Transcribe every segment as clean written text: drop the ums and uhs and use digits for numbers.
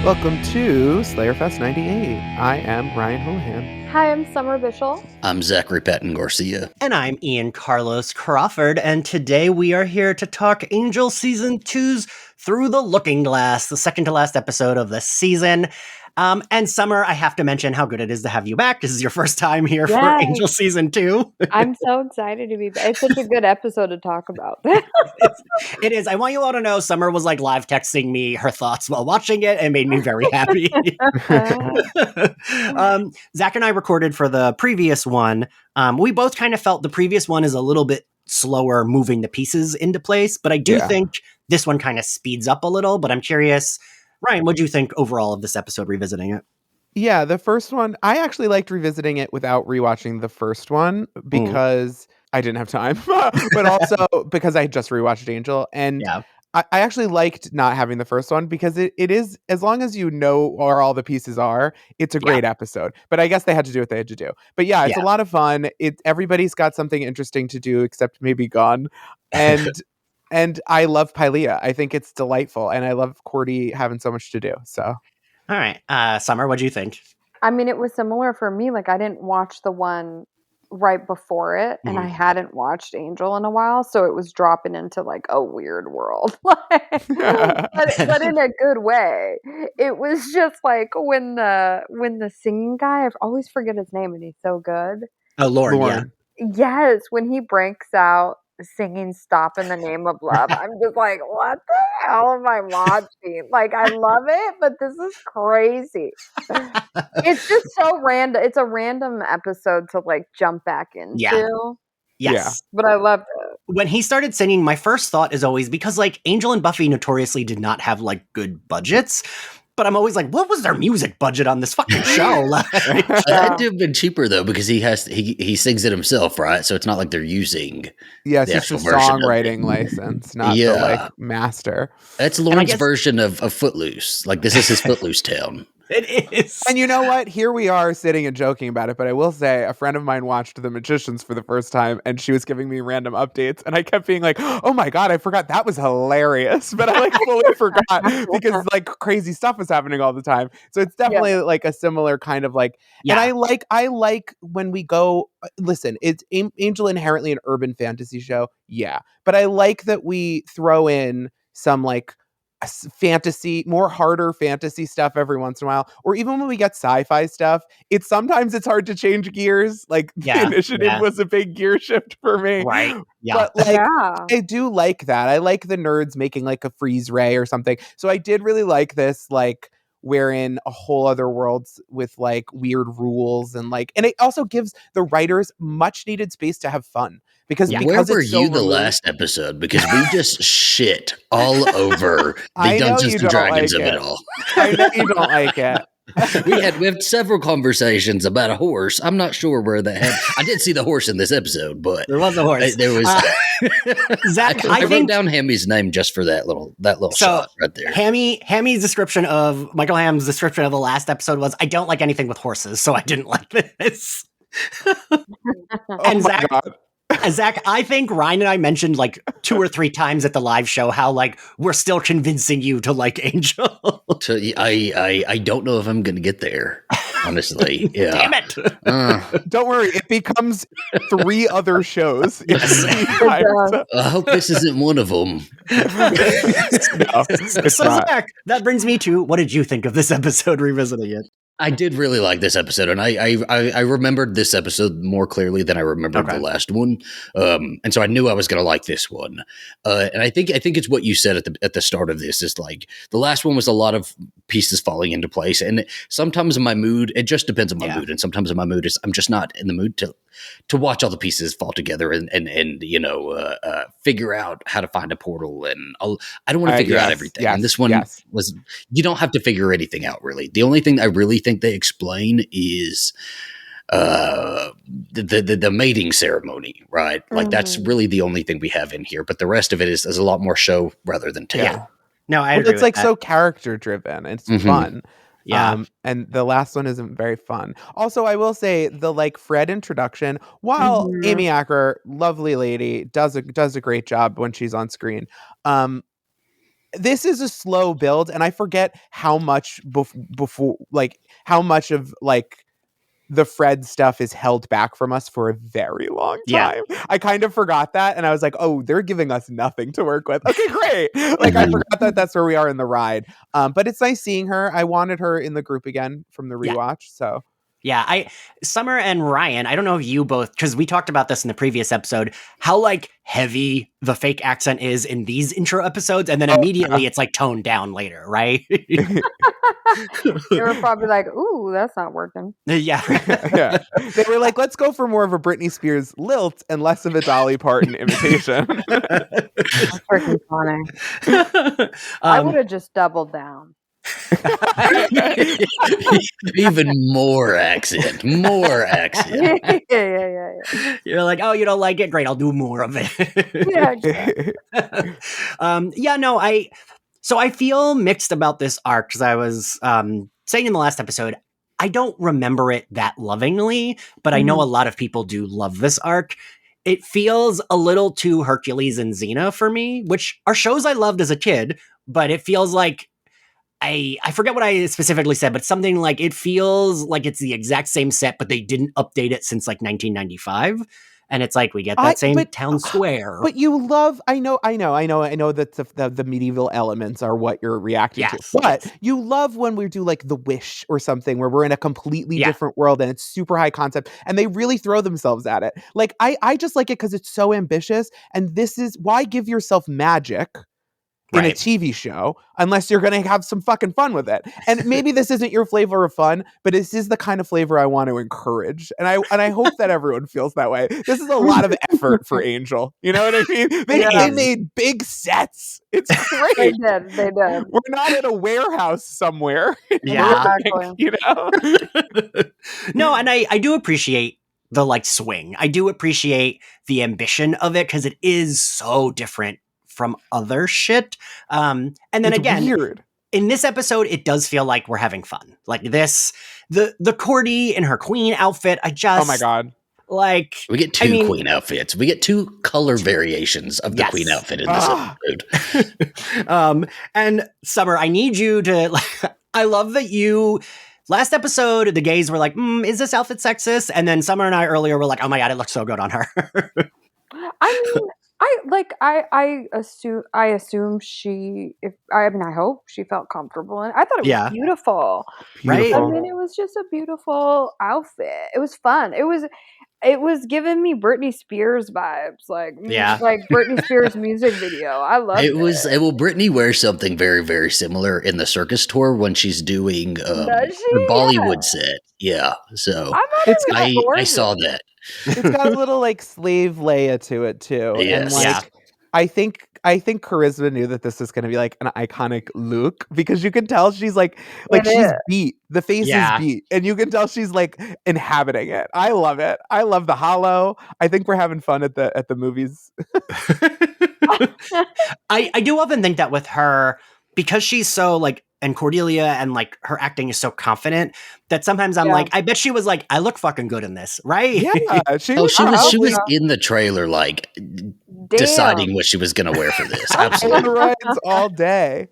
Welcome to Slayerfest 98. I am Ryan Houlihan. Hi, I'm Summer Bishil. I'm Zachary Patton Garcia. And I'm Ian Carlos Crawford, and today we are here to talk Angel Season 2's Through the Looking Glass, the second to last episode of the season. And Summer, I have to mention how good it is to have you back. This is your first time here for Angel Season 2. I'm so excited to be back. It's such a good episode to talk about. It is. I want you all to know Summer was like live texting me her thoughts while watching it and made me very happy. Zach and I recorded for the previous one. We both kind of felt the previous one is a little bit slower moving the pieces into place, but I do think this one kind of speeds up a little. But I'm curious, Ryan, what do you think overall of this episode revisiting it? Yeah, the first one, I actually liked revisiting it without rewatching the first one because I didn't have time, but also because I just rewatched Angel. And I actually liked not having the first one because it is, as long as you know where all the pieces are, it's a great episode. But I guess they had to do what they had to do. But yeah, it's a lot of fun. Everybody's got something interesting to do except maybe Gon. And I love Pylea. I think it's delightful. And I love Cordy having so much to do. So, all right. Summer, what do you think? I mean, it was similar for me. Like, I didn't watch the one right before it, and I hadn't watched Angel in a while. So it was dropping into like a weird world. but in a good way. It was just like when the singing guy, I always forget his name, and he's so good. Oh, Lauren. Yes, when he breaks out singing "Stop in the Name of Love," I'm just like, what the hell am I watching? Like, I love it, but this is crazy. It's just so random. It's a random episode to like jump back into. Yes. But I loved it. When he started singing, my first thought is always, because like Angel and Buffy notoriously did not have like good budgets, but I'm always like, what was their music budget on this fucking show? It had to have been cheaper though, because he sings it himself, right? So it's not like they're using it's just a songwriting license, not the like master. That's Lauren's version of Footloose. Like, this is his Footloose town. It is. And you know what? Here we are sitting and joking about it, but I will say a friend of mine watched The Magicians for the first time, and she was giving me random updates, and I kept being like, oh my God, I forgot that was hilarious. But I like fully forgot because like crazy stuff was happening all the time. So it's definitely like a similar kind of like, and I like when we go, listen, it's Angel inherently an urban fantasy show. Yeah. But I like that we throw in some like fantasy, more harder fantasy stuff every once in a while, or even when we get sci-fi stuff, sometimes it's hard to change gears. Like the Initiative was a big gear shift for me, right? But like I do like that. I like the nerds making like a freeze ray or something. So I did really like this, like we're in a whole other world with like weird rules and it also gives the writers much needed space to have fun. Because where were you the last episode? Because we just shit all over the Dungeons and Dragons of it all. I know you don't like it. We had several conversations about a horse. I'm not sure where that had. I did see the horse in this episode, but there was a horse. There was. Zach, I wrote down Hammy's name just for that little shot right there. Hammy's description of Michael Hamm's description of the last episode was, "I don't like anything with horses, so I didn't like this." And Zach, I think Ryan and I mentioned like 2 or 3 times at the live show how like we're still convincing you to like Angel. I don't know if I'm going to get there, honestly. Yeah. Damn it! Don't worry, it becomes 3 other shows. I hope this isn't one of them. Zach, that brings me to, what did you think of this episode revisiting it? I did really like this episode, and I remembered this episode more clearly than I remembered the last one, and so I knew I was going to like this one. And I think it's what you said at the start of this is like the last one was a lot of pieces falling into place, and sometimes in my mood, it just depends on my mood, and sometimes in my mood is I'm just not in the mood to watch all the pieces fall together and figure out how to find a portal, and I don't want to figure out everything. And this one was, you don't have to figure anything out really. The only thing I really think they explain is the mating ceremony, right? Like that's really the only thing we have in here, but the rest of it is a lot more show rather than tell. Yeah. No, I agree. It's like so character driven. It's fun. Yeah. And the last one isn't very fun. Also, I will say the like Fred introduction, while Amy Acker, lovely lady, does a great job when she's on screen. this is a slow build, and I forget how much before, like how much of like the Fred stuff is held back from us for a very long time. I kind of forgot that, and I was like, oh, they're giving us nothing to work with. Okay, great. Like I forgot that that's where we are in the ride. But it's nice seeing her. I wanted her in the group again from the rewatch. So yeah, Summer and Ryan, I don't know if you both, because we talked about this in the previous episode, how like heavy the fake accent is in these intro episodes, and then immediately it's like toned down later, right? They were probably like, ooh, that's not working. Yeah. Yeah. They were like, let's go for more of a Britney Spears lilt and less of a Dolly Parton imitation. That's freaking funny. I would have just doubled down. Even more accent. Yeah. You're like, oh, you don't like it? Great, I'll do more of it. Yeah, exactly. So I feel mixed about this arc, because I was saying in the last episode, I don't remember it that lovingly, but I know a lot of people do love this arc. It feels a little too Hercules and Xena for me, which are shows I loved as a kid, but it feels like I forget what I specifically said, but something like it feels like it's the exact same set, but they didn't update it since like 1995. And it's like we get that same town square. But you love, I know that the medieval elements are what you're reacting to. But you love when we do like The Wish or something where we're in a completely different world and it's super high concept and they really throw themselves at it. Like I just like it because it's so ambitious, and this is why give yourself magic in a TV show unless you're going to have some fucking fun with it. And maybe this isn't your flavor of fun, but this is the kind of flavor I want to encourage. And I hope that everyone feels that way. This is a lot of effort for Angel. You know what I mean? They made big sets. It's great. They did. We're not in a warehouse somewhere. Yeah. Exactly. You know? No, and I do appreciate the like swing. I do appreciate the ambition of it because it is so different from other shit. And then it's again, weird. In this episode, it does feel like we're having fun. Like this, the Cordy in her queen outfit, oh my God. Like we get two queen outfits. We get two color variations of the queen outfit in this episode. And Summer, I need you to I love that you last episode, the gays were like, is this outfit sexist? And then Summer and I earlier were like, oh my God, it looks so good on her. I mean, I assume I hope she felt comfortable and I thought it was beautiful. Right? I mean, it was just a beautiful outfit. It was fun. It was giving me Britney Spears vibes, like Britney Spears music video. I love it. Well, Britney wears something very, very similar in the circus tour when she's doing the Bollywood set. Yeah, so I saw that. It's got a little like slave Leia to it too. Yes. And like I think Charisma knew that this was going to be like an iconic look because you can tell she's like she's beat. The face is beat, and you can tell she's like inhabiting it. I love it. I love the hollow. I think we're having fun at the movies. I do often think that with her, because she's so like, and Cordelia and like her acting is so confident that sometimes I'm like, I bet she was like, I look fucking good in this, right? Yeah, she was in the trailer like deciding what she was going to wear for this. Absolutely, rides all day.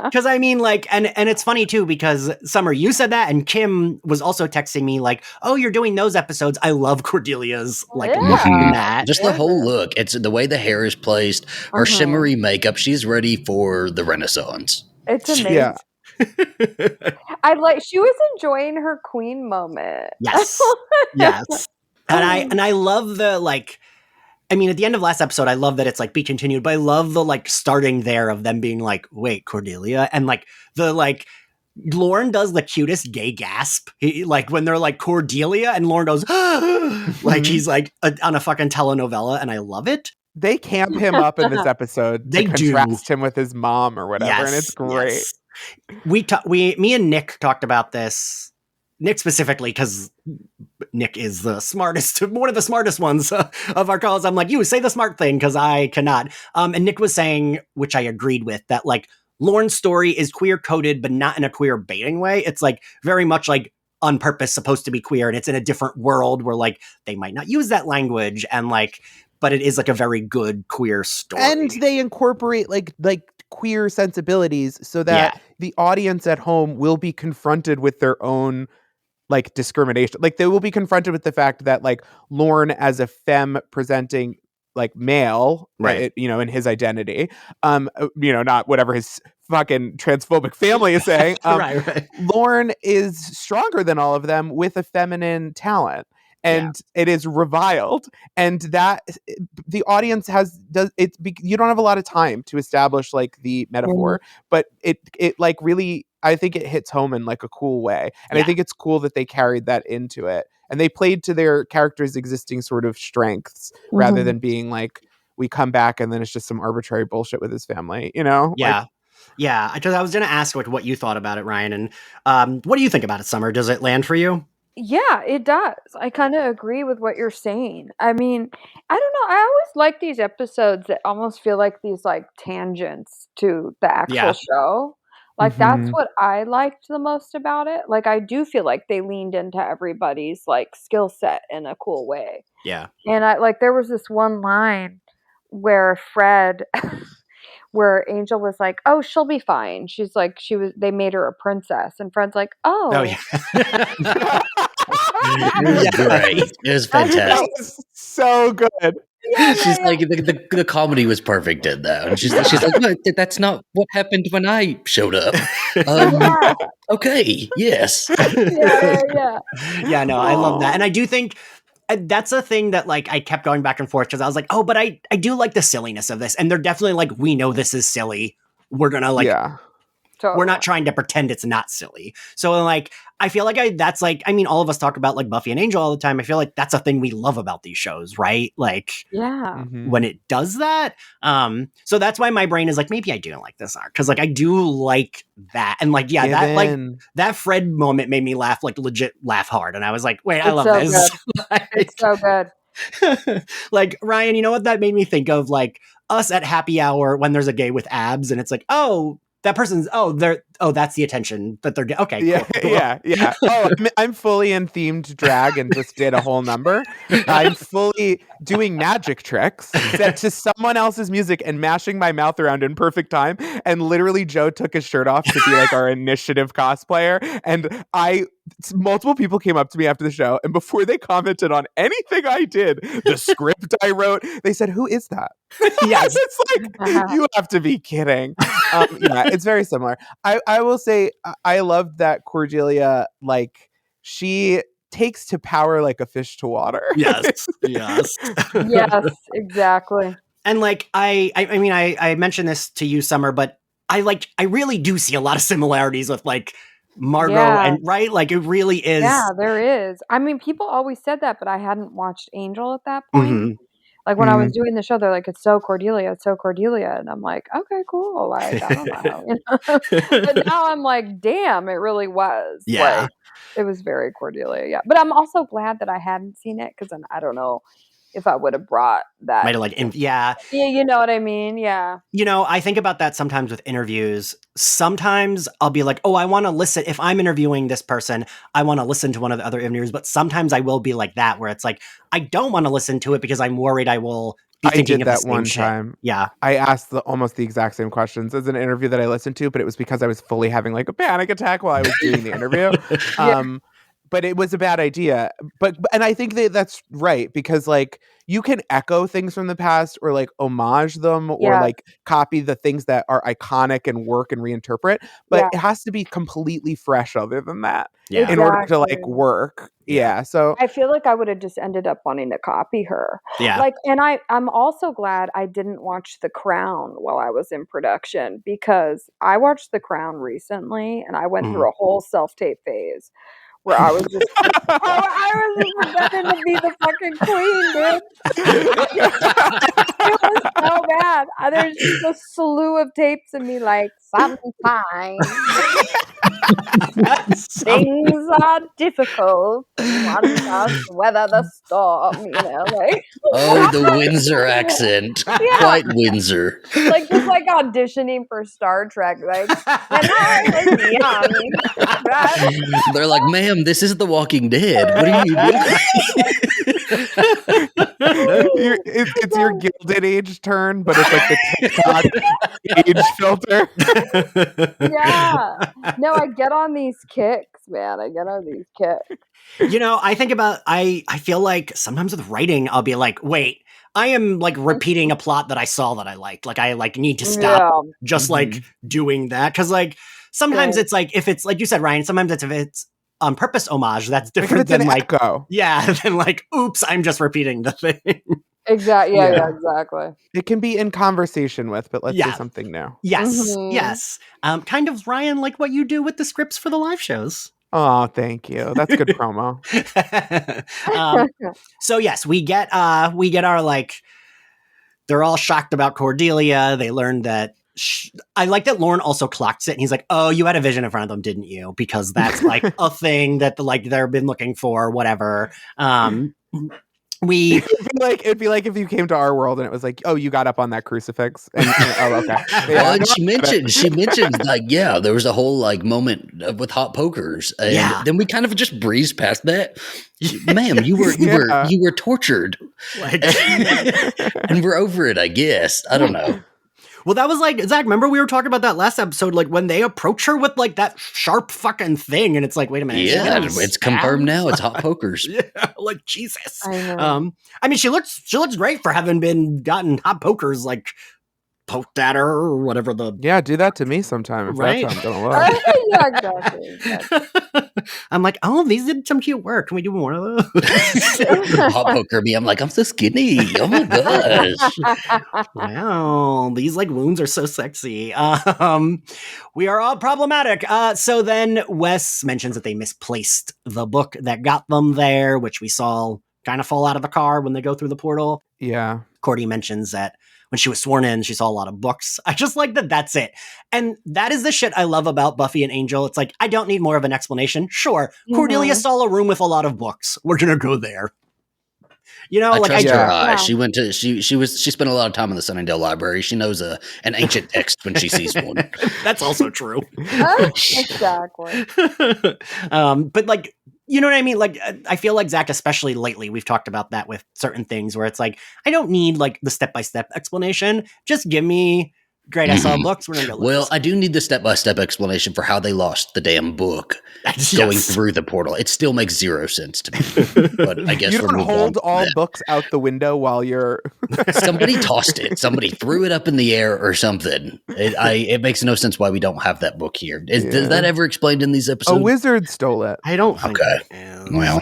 Because I mean, like, and it's funny too because Summer, you said that, and Kim was also texting me like, "Oh, you're doing those episodes. I love Cordelia's like look in that. Just the whole look. It's the way the hair is placed, her shimmery makeup. She's ready for the Renaissance. It's amazing. Yeah. She was enjoying her queen moment. Yes. Yes. And I love the like, I mean, at the end of last episode, I love that it's like be continued, but I love the like starting there of them being like, wait, Cordelia, and like the like Lauren does the cutest gay gasp. He, like when they're like Cordelia, and Lauren goes like he's like on a fucking telenovela, and I love it. They camp him up in this episode to contrast him with his mom or whatever, and it's great. Yes. Me and Nick talked about this. Nick specifically, because Nick is the smartest, one of the smartest ones of our calls. I'm like, you say the smart thing because I cannot. And Nick was saying, which I agreed with, that like Lauren's story is queer coded, but not in a queer baiting way. It's like very much like on purpose supposed to be queer, and it's in a different world where like they might not use that language, and like but it is like a very good queer story. And they incorporate like queer sensibilities so that the audience at home will be confronted with their own like discrimination. Like they will be confronted with the fact that like Lorne as a femme presenting like male, right? In his identity, not whatever his fucking transphobic family is saying. Right. Lorne is stronger than all of them with a feminine talent. And it is reviled, and that the audience you don't have a lot of time to establish like the metaphor, but it like really, I think it hits home in like a cool way. And I think it's cool that they carried that into it, and they played to their characters' existing sort of strengths rather than being like, we come back and then it's just some arbitrary bullshit with his family, Yeah. I was going to ask what you thought about it, Ryan, and what do you think about it, Summer? Does it land for you? Yeah, it does. I kind of agree with what you're saying. I mean, I don't know. I always like these episodes that almost feel like these like tangents to the actual show. Like that's what I liked the most about it. Like I do feel like they leaned into everybody's like skill set in a cool way. Yeah. And I like there was this one line where where Angel was like, "Oh, she'll be fine." She's like, they made her a princess, and Fred's like, "Oh, yeah." It was great. It was fantastic. That was so good. She's like, the comedy was perfect in that. And she's like, no, that's not what happened when I showed up. Okay, yes. Yeah. No, I love that. And I do think that's a thing that like I kept going back and forth because I was like, oh, but I do like the silliness of this. And they're definitely like, we know this is silly. We're going to like, we're not trying to pretend it's not silly. So like, I feel like all of us talk about like Buffy and Angel all the time. I feel like that's a thing we love about these shows, right? Like, when it does that. So that's why my brain is like, maybe I do like this arc. Cause like, I do like that. And like, that Fred moment made me laugh, like legit laugh hard. And I was like, wait, I love this. It's so good. Like, Ryan, you know what that made me think of? Like us at happy hour when there's a gay with abs and it's like, oh, that person's that's the attention that they're getting. Okay, cool. Yeah. Oh, I'm fully in themed drag and just did a whole number. I'm fully doing magic tricks set to someone else's music and mashing my mouth around in perfect time. And literally, Joe took his shirt off to be like our initiative cosplayer. And multiple people came up to me after the show, and before they commented on anything I did, the script I wrote, they said, "Who is that?" Yes. It's like, you have to be kidding. It's very similar. I will say I loved that Cordelia, like, she takes to power like a fish to water. Yes, exactly. And like, I mentioned this to you, Summer, but I really do see a lot of similarities with like Margot and right? Like it really is. Yeah, there is. I mean, people always said that, but I hadn't watched Angel at that point. Mm-hmm. Like when I was doing the show, they're like, it's so Cordelia. And I'm like, okay, cool. Like, I don't know. But now I'm like, damn, it really was. Yeah. Like, it was very Cordelia. Yeah. But I'm also glad that I hadn't seen it because then I don't know if I would have brought that. Might have like, Yeah, you know what I mean? Yeah. You know, I think about that sometimes with interviews. Sometimes I'll be like, oh, I want to listen. If I'm interviewing this person, I want to listen to one of the other interviews. But sometimes I will be like that, where it's like, I don't want to listen to it because I'm worried I will be thinking of the same shit. Time. Yeah. I asked almost the exact same questions as an interview that I listened to, but it was because I was fully having like a panic attack while I was doing the interview. But it was a bad idea. And I think that's right, because like you can echo things from the past or like homage them or like copy the things that are iconic and work and reinterpret, but it has to be completely fresh other than that in order to like work. Yeah. So I feel like I would have just ended up wanting to copy her. Yeah. Like, and I'm also glad I didn't watch The Crown while I was in production, because I watched The Crown recently and I went through a whole self-tape phase where I was just I was just pretending to be the fucking queen, dude. It was so bad. There's just a slew of tapes of me like, sometimes things are difficult. One must weather the storm, you know, like. Oh, the Windsor accent. Quite Windsor. Like just like auditioning for Star Trek, like when I was young. Right? They're like, ma'am, this is The Walking Dead. What are you doing? It's your Gilded Age turn, but it's like the TikTok age filter. Yeah. No, I get on these kicks, man. I get on these kicks. I think about, I feel like sometimes with writing, I'll be like, wait, I am like repeating a plot that I saw that I liked. Like I like need to stop just like doing that. Cause like sometimes it's like, if it's like you said, Ryan, sometimes if it's on purpose homage, that's different than like, than like, oops, I'm just repeating the thing. Exactly. Yeah, exactly. It can be in conversation with, but let's do something new. Yes. Yes. Kind of, Ryan, like what you do with the scripts for the live shows. Oh, thank you. That's good promo. So yes, we get our like, they're all shocked about Cordelia. They learned that I like that Lorne also clocks it, and he's like, "Oh, you had a vision in front of them, didn't you? Because that's like a thing that like they've been looking for, whatever." It'd be like if you came to our world and it was like, oh, you got up on that crucifix. And oh, okay. Well, and she mentioned like, there was a whole like moment with hot pokers, and then we kind of just breezed past that. Ma'am, you were tortured, and we're over it. I guess I don't know. Well, that was like, Zach, remember we were talking about that last episode, like when they approach her with like that sharp fucking thing, and it's like, wait a minute. Yeah, it's confirmed now. It's hot pokers. Like Jesus. I mean, she looks great for having gotten hot pokers like poked at her or whatever the. Yeah, do that to me sometime. If right? That's what I'm gonna love. Yeah, exactly. I'm like, oh, these did some cute work. Can we do more of those? Hot poker me. I'm like, I'm so skinny. Oh my gosh. Wow, these like wounds are so sexy. We are all problematic. So then Wes mentions that they misplaced the book that got them there, which we saw kind of fall out of the car when they go through the portal. Yeah. Cordy mentions that when she was sworn in, she saw a lot of books. I just like that that's it. And that is the shit I love about Buffy and Angel. It's like, I don't need more of an explanation. Sure, Cordelia saw a room with a lot of books. We're going to go there. I trust her eyes. She went to, she spent a lot of time in the Sunnydale Library. She knows an ancient text when she sees one. That's also true. Exactly. But like, you know what I mean? Like, I feel like Zach, especially lately, we've talked about that with certain things where it's like, I don't need like the step-by-step explanation. Just give me, great, I saw books. We're gonna go look. Well, I do need the step-by-step explanation for how they lost the damn book going through the portal. It still makes zero sense to me. But I guess you don't hold all books out the window while you're. Somebody tossed it. Somebody threw it up in the air or something. It makes no sense why we don't have that book here. Is that ever explained in these episodes? A wizard stole it. I don't think it is. Well,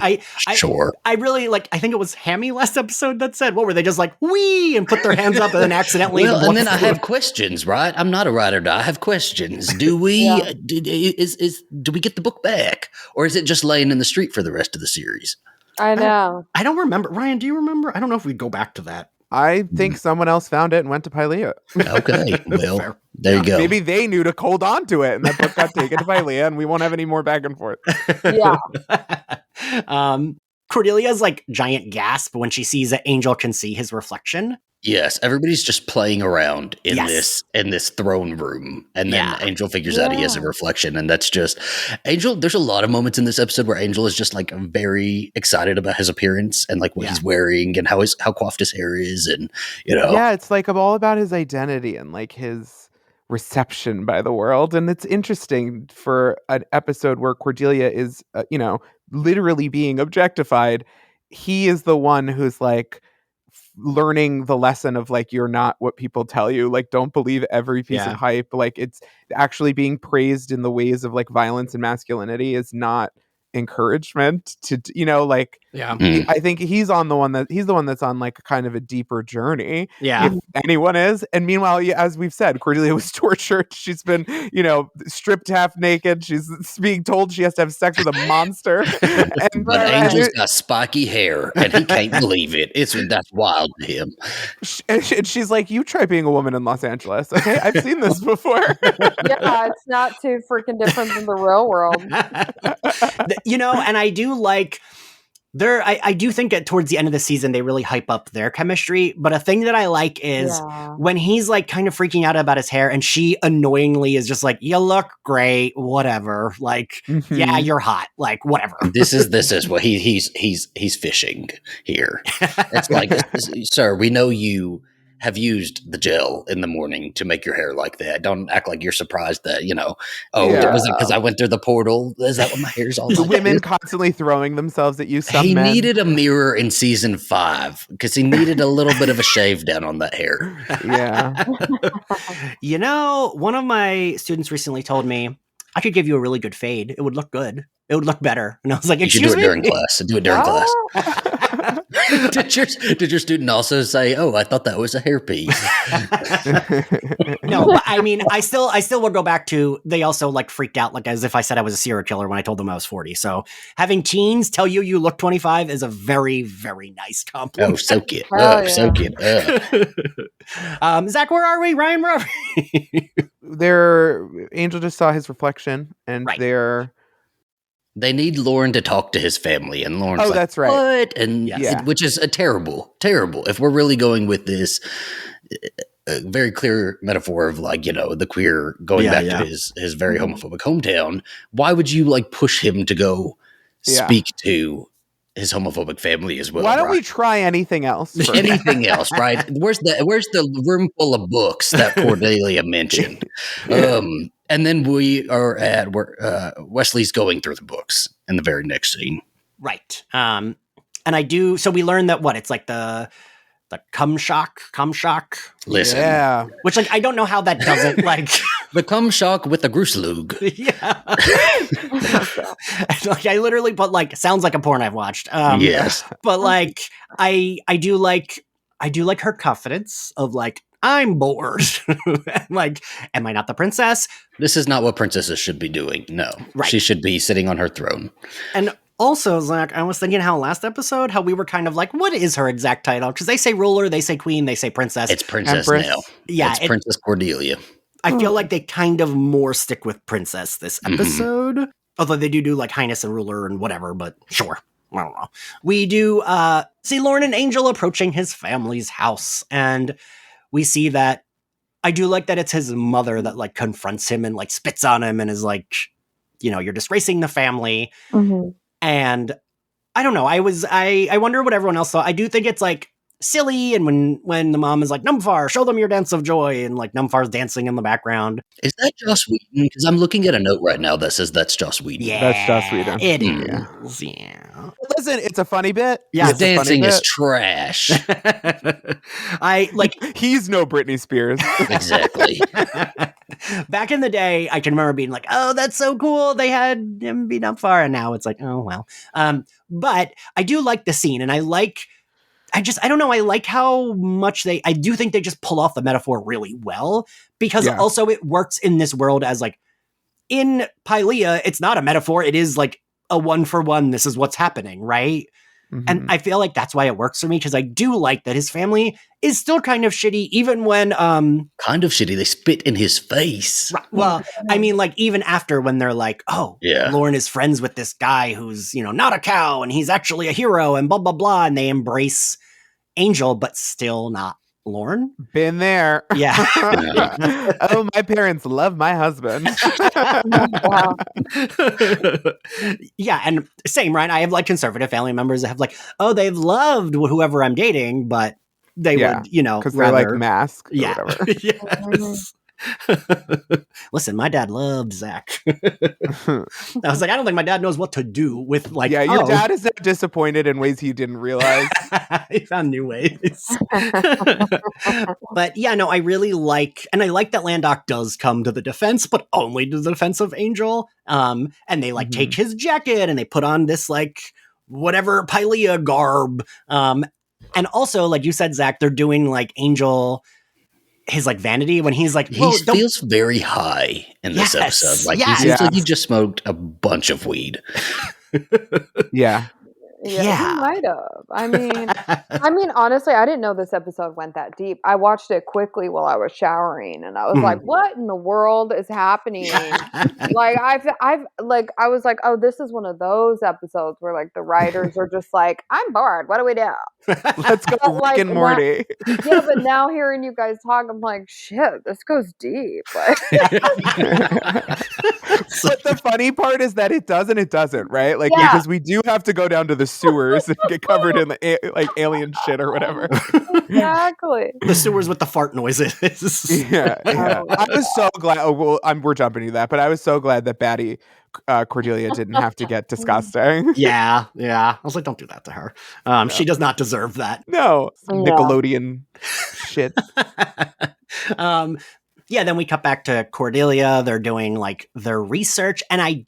sure. I really like. I think it was Hammy last episode that said, "What were they just like wee and put their hands up and then accidentally?" Well, and then I have questions. Right? I'm not a writer. I have questions. Do we do we get the book back, or is it just laying in the street for the rest of the series? I know. I don't remember. Ryan, do you remember? I don't know if we go back to that. I think someone else found it and went to Pylea. Okay, well, there you go. Maybe they knew to hold on to it, and that book got taken to Pylea, and we won't have any more back and forth. Yeah. Cordelia's like giant gasp when she sees that Angel can see his reflection. Yes, everybody's just playing around in this throne room, and then Angel figures out he has a reflection, and that's just Angel. There's a lot of moments in this episode where Angel is just like very excited about his appearance and like what he's wearing and how coiffed his hair is, and it's like all about his identity and like his reception by the world. And it's interesting for an episode where Cordelia is literally being objectified. He is the one who's like learning the lesson of like, you're not what people tell you, like don't believe every piece of hype. Like it's actually being praised in the ways of like violence and masculinity is not encouragement to I think he's the one that's on like kind of a deeper journey, if anyone is. And meanwhile, as we've said, Cordelia was tortured. She's been stripped half naked. She's being told she has to have sex with a monster. But Angel's got spiky hair and he can't believe it. That's wild to him. And she's like, you try being a woman in Los Angeles. Okay, I've seen this before. Yeah, it's not too freaking different than the real world. And I do like I do think that towards the end of the season, they really hype up their chemistry. But a thing that I like is when he's like kind of freaking out about his hair and she annoyingly is just like, you look great, whatever. Like, yeah, you're hot. Like, whatever. This is what he's fishing here. It's like, sir, we know you have used the gel in the morning to make your hair like that. Don't act like you're surprised that, was it because I went through the portal? Is that what my hair's all like? Women constantly throwing themselves at you. He needed a mirror in season 5 because he needed a little bit of a shave down on that hair. Yeah. One of my students recently told me, I could give you a really good fade. It would look good. It would look better. And I was like, you should do it during class. Do it during class. Did your student also say, "Oh, I thought that was a hairpiece"? No, but I mean, I still would go back to, they also like freaked out, like as if I said I was a serial killer when I told them I was 40. So having teens tell you look 25 is a very, very nice compliment. Oh, so cute. So cute. Zach, where are we? Ryan, where are we? Angel just saw his reflection, and they need Lauren to talk to his family, and Lauren's like, that's right. What? And which is a terrible. If we're really going with this very clear metaphor of like, the queer going back to his very homophobic hometown, why would you like push him to go speak to his homophobic family as well? Why don't we try anything else? Anything else, right? Where's the room full of books that Cordelia mentioned? And then we are at where Wesley's going through the books in the very next scene. Right. And so we learned that it's like the cum shock. Listen. Yeah. Which like, I don't know how that doesn't like. The cum shock with the Gruslug. Yeah. Like, I literally put like, sounds like a porn I've watched. Yes. But like, I do like her confidence of like, I'm bored. Like, am I not the princess? This is not what princesses should be doing. No. Right. She should be sitting on her throne. And also, Zach, I was thinking how we were kind of like, what is her exact title? Because they say ruler, they say queen, they say princess. It's princess Empress. now. Yeah. It's Princess Cordelia. I feel like they kind of more stick with princess this episode. Although they do like highness and ruler and whatever, but sure. I don't know. We do see Lauren and Angel approaching his family's house, and we see that I do like that it's his mother that like confronts him and like spits on him and is like, you're disgracing the family. Mm-hmm. And I don't know. I wonder what everyone else thought. I do think it's like silly, and when the mom is like, Numfar, show them your dance of joy, and like Numfar's dancing in the background. Is that Joss Whedon? Because I'm looking at a note right now that says that's Joss Whedon. Yeah, that's Joss Whedon. It is. Yeah. Listen, it's a funny bit. Yeah, the dancing is trash. I like. He's no Britney Spears. Exactly. Back in the day, I can remember being like, "Oh, that's so cool! They had him be Numfar," and now it's like, "Oh well." But I do like the scene, and I don't know. I like how much I do think they just pull off the metaphor really well, because also it works in this world as like, in Pylea, it's not a metaphor. It is like a 1-for-1. This is what's happening. Right. Mm-hmm. And I feel like that's why it works for me. Cause I do like that his family is still kind of shitty, even when, kind of shitty. They spit in his face. Right, well, I mean, like even after when they're like, oh, Lauren is friends with this guy who's, not a cow and he's actually a hero and blah, blah, blah. And they embrace Angel, but still not Lauren. Been there. Yeah. Oh, my parents love my husband. Yeah, and same, right? I have like conservative family members that have like, oh, they've loved whoever I'm dating, but they would, because they're like masked. Yeah. Or whatever. Yes. Listen, my dad loved Zach. I was like, I don't think my dad knows what to do with like. Yeah, your dad is disappointed in ways he didn't realize. He found new ways. But yeah, no, I really like, and I like that Landok does come to the defense, but only to the defense of Angel. And they like take his jacket and they put on this like whatever Pylea garb. And also, like you said, Zach, they're doing like Angel. His like vanity when he's like, he feels very high in this episode. Like he seems like he just smoked a bunch of weed. Yeah. He might have. I mean, honestly, I didn't know this episode went that deep. I watched it quickly while I was showering, and I was like, "What in the world is happening?" Like, I was like, "Oh, this is one of those episodes where like the writers are just like, I'm bored. What do we do? Let's go Rick and Morty." Yeah, but now hearing you guys talk, I'm like, shit, this goes deep. Like, but the funny part is that it does and it doesn't, right? Like, because we do have to go down to the sewers and get covered in like alien shit or whatever. Exactly. The sewers with the fart noises. Yeah. I was so glad. Oh, well, we're jumping to that, but I was so glad that Batty Cordelia didn't have to get disgusting. Yeah. I was like, don't do that to her. She does not deserve that. No. Nickelodeon shit. Yeah, then we cut back to Cordelia. They're doing like their research. And I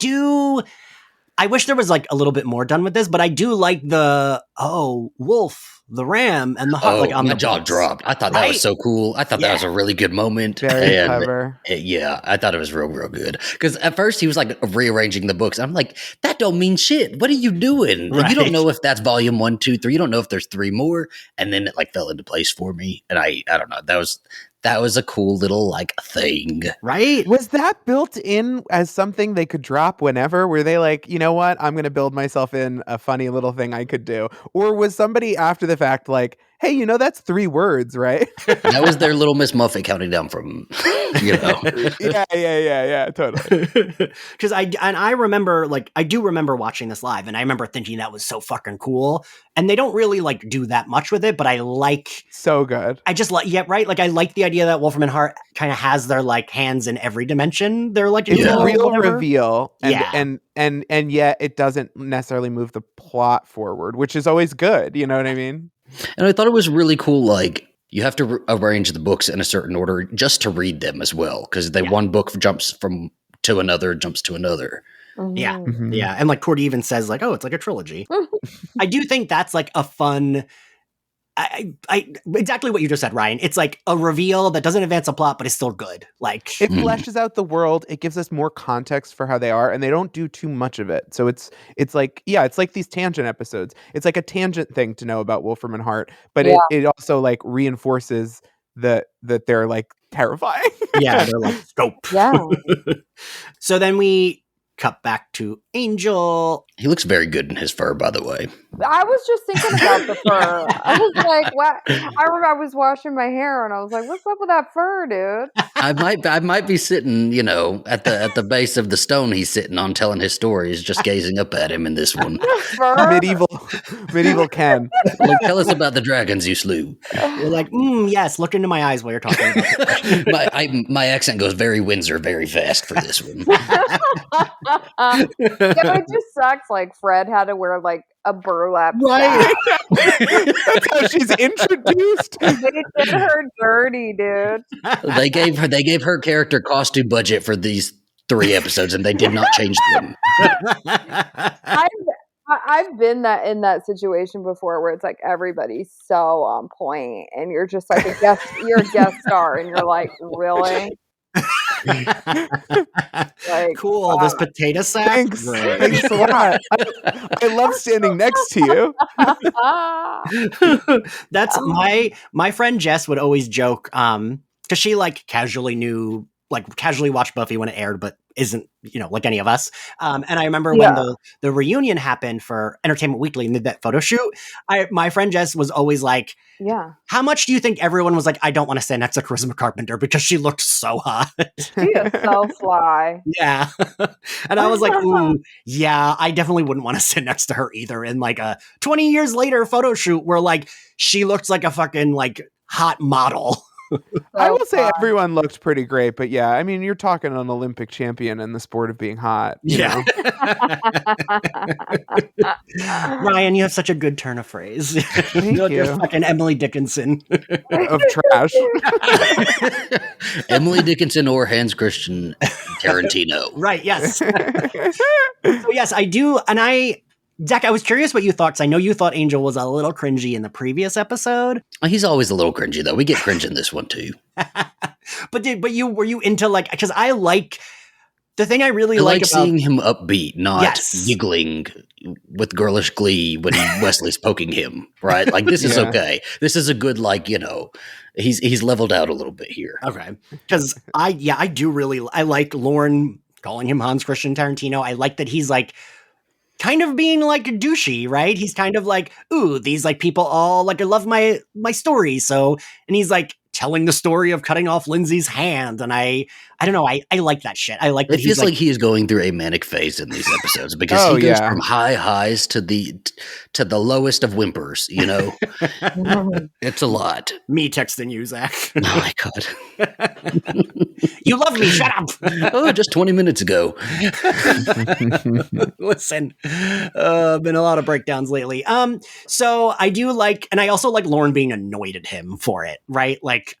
wish there was like a little bit more done with this, but I do like the Wolf, the ram, and the like on my the jaw books. dropped. I thought that was so cool. I thought that was a really good moment. Very clever. I thought it was real good. Because at first he was like rearranging the books. I'm like, that don't mean shit. What are you doing? Like, you don't know if that's volume 1, 2, 3. You don't know if there's 3 more. And then it like fell into place for me. And I don't know. That was a cool little like thing. Right? Was that built in as something they could drop whenever? Were they like, you know what? I'm going to build myself in a funny little thing I could do. Or was somebody after the fact like, hey, you know, that's 3 words, right? That was their little Miss Muffet counting down from, you know. Yeah, totally. Because I remember, like, I do remember watching this live, and I remember thinking that was so fucking cool. And they don't really, like, do that much with it, but I like... So good. I just like, right? Like, I like the idea that Wolfram and Hart kind of has their, like, hands in every dimension. They're, like... It's a real reveal. And yet it doesn't necessarily move the plot forward, which is always good. You know what I mean? And I thought it was really cool, like, you have to arrange the books in a certain order just to read them as well, because one book jumps to another. Mm-hmm. Yeah. And like Cordy even says, like, oh, it's like a trilogy. I do think that's like a fun... I exactly what you just said, Ryan. It's like a reveal that doesn't advance a plot, but it's still good. Like it fleshes out the world. It gives us more context for how they are, and they don't do too much of it. So it's like it's like these tangent episodes. It's like a tangent thing to know about Wolfram and Hart, but it also like reinforces that they're like terrifying. Yeah, they're like scope. Yeah. So then we cut back to Angel. He looks very good in his fur, by the way. I was just thinking about the fur. I was like, what? I remember I was washing my hair and I was like, what's up with that fur, dude? I might be sitting, you know, at the base of the stone he's sitting on telling his stories, just gazing up at him in this one. medieval Ken. Like, tell us about the dragons you slew. You're like, yes, look into my eyes while you're talking about it. My accent goes very Windsor very fast for this one. It just sucks. Like Fred had to wear like a burlap sack. That's how she's introduced. They did her dirty, dude. They gave her character costume budget for these 3 episodes, and they did not change them. I've been in that situation before where it's like everybody's so on point, and you're just like you're a guest star, and you're like, really? Like, cool, this potato sack. Thanks a lot. I love standing next to you. That's my friend Jess would always joke, because she like casually watched Buffy when it aired, but isn't, you know, like any of us. And I remember when the reunion happened for Entertainment Weekly and did that photo shoot, my friend Jess was always like, how much do you think everyone was like, I don't want to stand next to Charisma Carpenter because she looked so hot. She is so fly. Yeah. And I was like, yeah, I definitely wouldn't want to sit next to her either in like a 20 years later photo shoot where like she looks like a fucking like hot model. I will say everyone looked pretty great, but yeah, I mean, you're talking an Olympic champion in the sport of being hot. You know? Ryan, you have such a good turn of phrase. You're fucking Emily Dickinson of trash. Emily Dickinson or Hans Christian Tarantino. Right, yes. So yes, I do, and Zach, I was curious what you thought, because I know you thought Angel was a little cringy in the previous episode. He's always a little cringy, though. We get cringe in this one, too. But were you into, like, because I like The thing I really I like like seeing him upbeat, not giggling with girlish glee when Wesley's poking him, right? Like, this is okay. This is a good, like, he's leveled out a little bit here. Okay. Because I like Lauren calling him Hans Christian Tarantino. I like that he's like kind of being like douchey, right? He's kind of like, ooh, these like people all like, I love my story. So, and he's like telling the story of cutting off Lindsay's hand. And I don't know. I like that shit. I like that. It feels like he is going through a manic phase in these episodes because he goes from high highs to the lowest of whimpers, It's a lot. Me texting you, Zach. Oh my God. You love me, shut up. Oh, just 20 minutes ago. Listen, been a lot of breakdowns lately. So I do like, and I also like Lauren being annoyed at him for it, right? Like,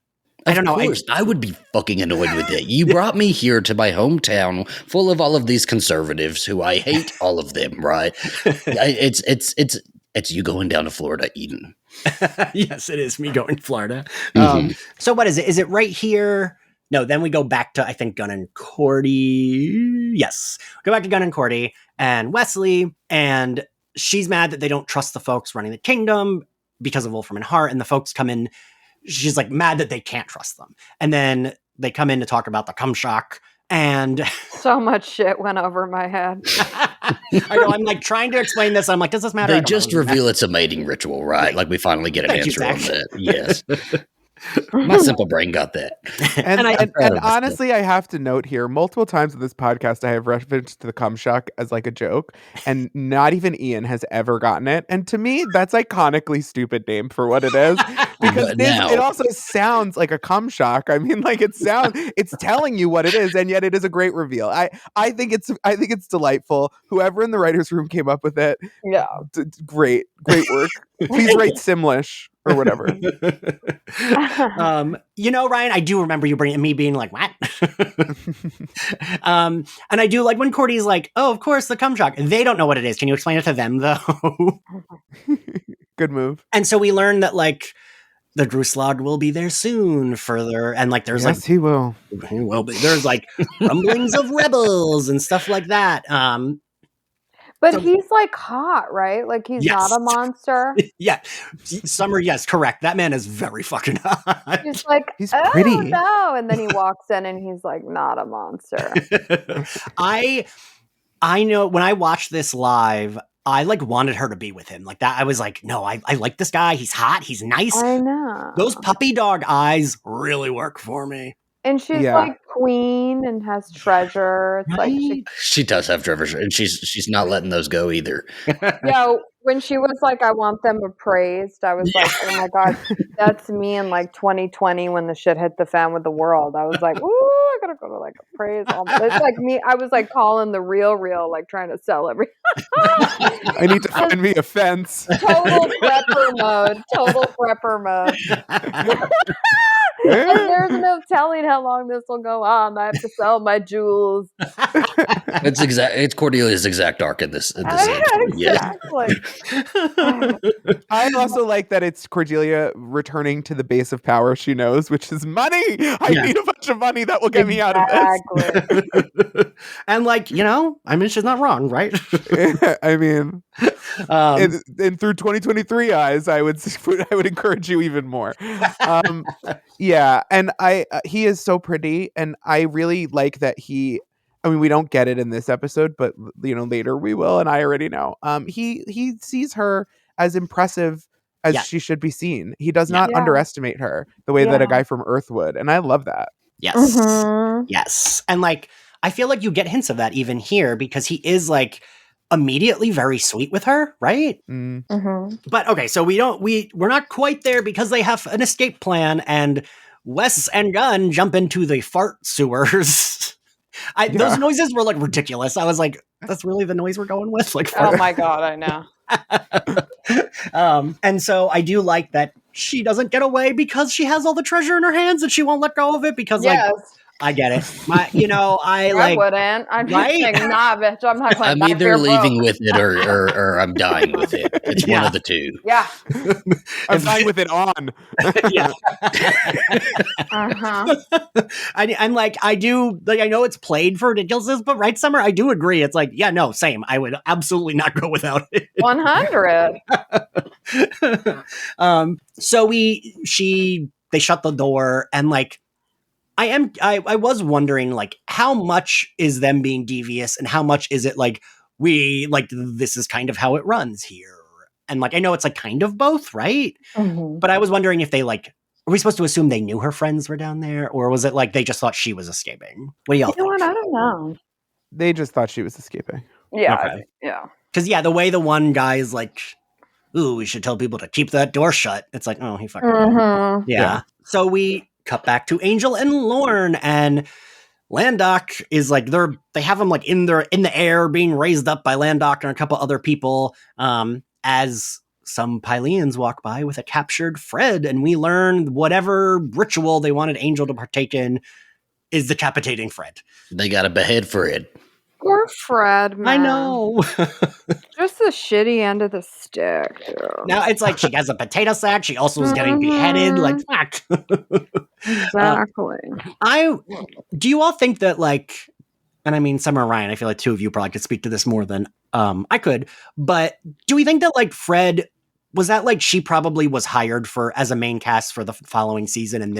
I don't know. Of course, I would be fucking annoyed with it. You brought me here to my hometown full of all of these conservatives who I hate all of them, right? It's you going down to Florida, Eden. Yes, it is me going to Florida. So what is it? Is it right here? No, then we go back to, I think, Gunn and Cordy. Yes. Go back to Gunn and Cordy and Wesley. And she's mad that they don't trust the folks running the kingdom because of Wolfram and Hart. And the folks come in. She's like mad that they can't trust them. And then they come in to talk about the cum shock. And so much shit went over my head. I know. I'm like trying to explain this. I'm like, does this matter? They just reveal it's a mating ritual, right? Like we finally get an answer on that. Yes. My simple brain got that. And honestly, I have to note here, multiple times in this podcast, I have referenced the cum shock as like a joke, and not even Ian has ever gotten it. And to me, that's iconically stupid name for what it is, because it also sounds like a cum shock. I mean, like it's telling you what it is, and yet it is a great reveal. I think it's delightful. Whoever in the writers' room came up with it, great work. Please write Simlish or whatever. Ryan, I do remember you me being like, what? And I do like when Cordy's like, oh, of course, the cum shock. They don't know what it is. Can you explain it to them, though? Good move. And so we learn that, like, the Gruslag will be there soon further. And, like, there's he will. Well, there's, like, rumblings of rebels and stuff like that. But he's like hot, right? Like he's not a monster. Yeah. Summer, yes, correct. That man is very fucking hot. He's like, he's pretty. No. And then he walks in and he's like, not a monster. I know when I watched this live, I like wanted her to be with him. Like that. I was like, no, I like this guy. He's hot. He's nice. I know. Those puppy dog eyes really work for me. And she's like queen and has treasure. It's like she does have treasure, and she's not letting those go either. When she was like, I want them appraised, I was like, oh my God, that's me in like 2020 when the shit hit the fan with the world. I was like, ooh, I gotta go to like appraise. It's like me. I was like calling the real, like trying to sell everything. I need to find me a fence. Total prepper mode. And there's no telling how long this will go on. I have to sell my jewels. It's Cordelia's exact arc in this. Exactly. I also like that it's Cordelia returning to the base of power she knows, which is money. I need a bunch of money that will get me out of this. And like, I mean, she's not wrong, right? I mean, and through 2023 eyes, I would encourage you even more. Yeah, and he is so pretty, and I really like that he. I mean, we don't get it in this episode, but later we will, and I already know. He sees her as impressive as she should be seen. He does not underestimate her the way that a guy from Earth would, and I love that. Yes, yes, and like I feel like you get hints of that even here because he is like immediately very sweet with her, right? But okay, so we're not quite there because they have an escape plan, and Wes and Gunn jump into the fart sewers. Those noises were like ridiculous. I was like, that's really the noise we're going with? Like, oh my God, I know. And so I do like that she doesn't get away because she has all the treasure in her hands and she won't let go of it because I get it. I wouldn't. I'm just saying, nah, bitch. I'm not going I'm back either there leaving broke. with it or I'm dying with it. It's one of the two. Yeah. I'm dying with it on. Yeah. I'm like, I do, like, I know it's played for ridiculousness, but right, Summer, I do agree. It's like, yeah, no, same. I would absolutely not go without it. 100. So they shut the door, and like, I was wondering, like, how much is them being devious and how much is it like, this is kind of how it runs here. And like, I know it's like kind of both, right? Mm-hmm. But I was wondering if they like, are we supposed to assume they knew her friends were down there? Or was it like they just thought she was escaping? What do y'all think? What? I don't know. They just thought she was escaping. Yeah. Okay. Yeah. Because, the way the one guy is like, ooh, we should tell people to keep that door shut. It's like, oh, he fucking Mm-hmm. yeah. So we cut back to Angel and Lorne, and Landok is like, they have him like in the air being raised up by Landok and a couple other people, as some Pyleans walk by with a captured Fred, and we learn whatever ritual they wanted Angel to partake in is decapitating Fred. They got to behead Fred. Poor Fred, man. I know. Just the shitty end of the stick. Dude. Now it's like she has a potato sack. She also is getting beheaded. Like, fuck. Exactly. Do you all think that, like, and I mean, Summer and Ryan, I feel like two of you probably could speak to this more than I could, but do we think that, like, Fred, was that like she probably was hired as a main cast for the following season, and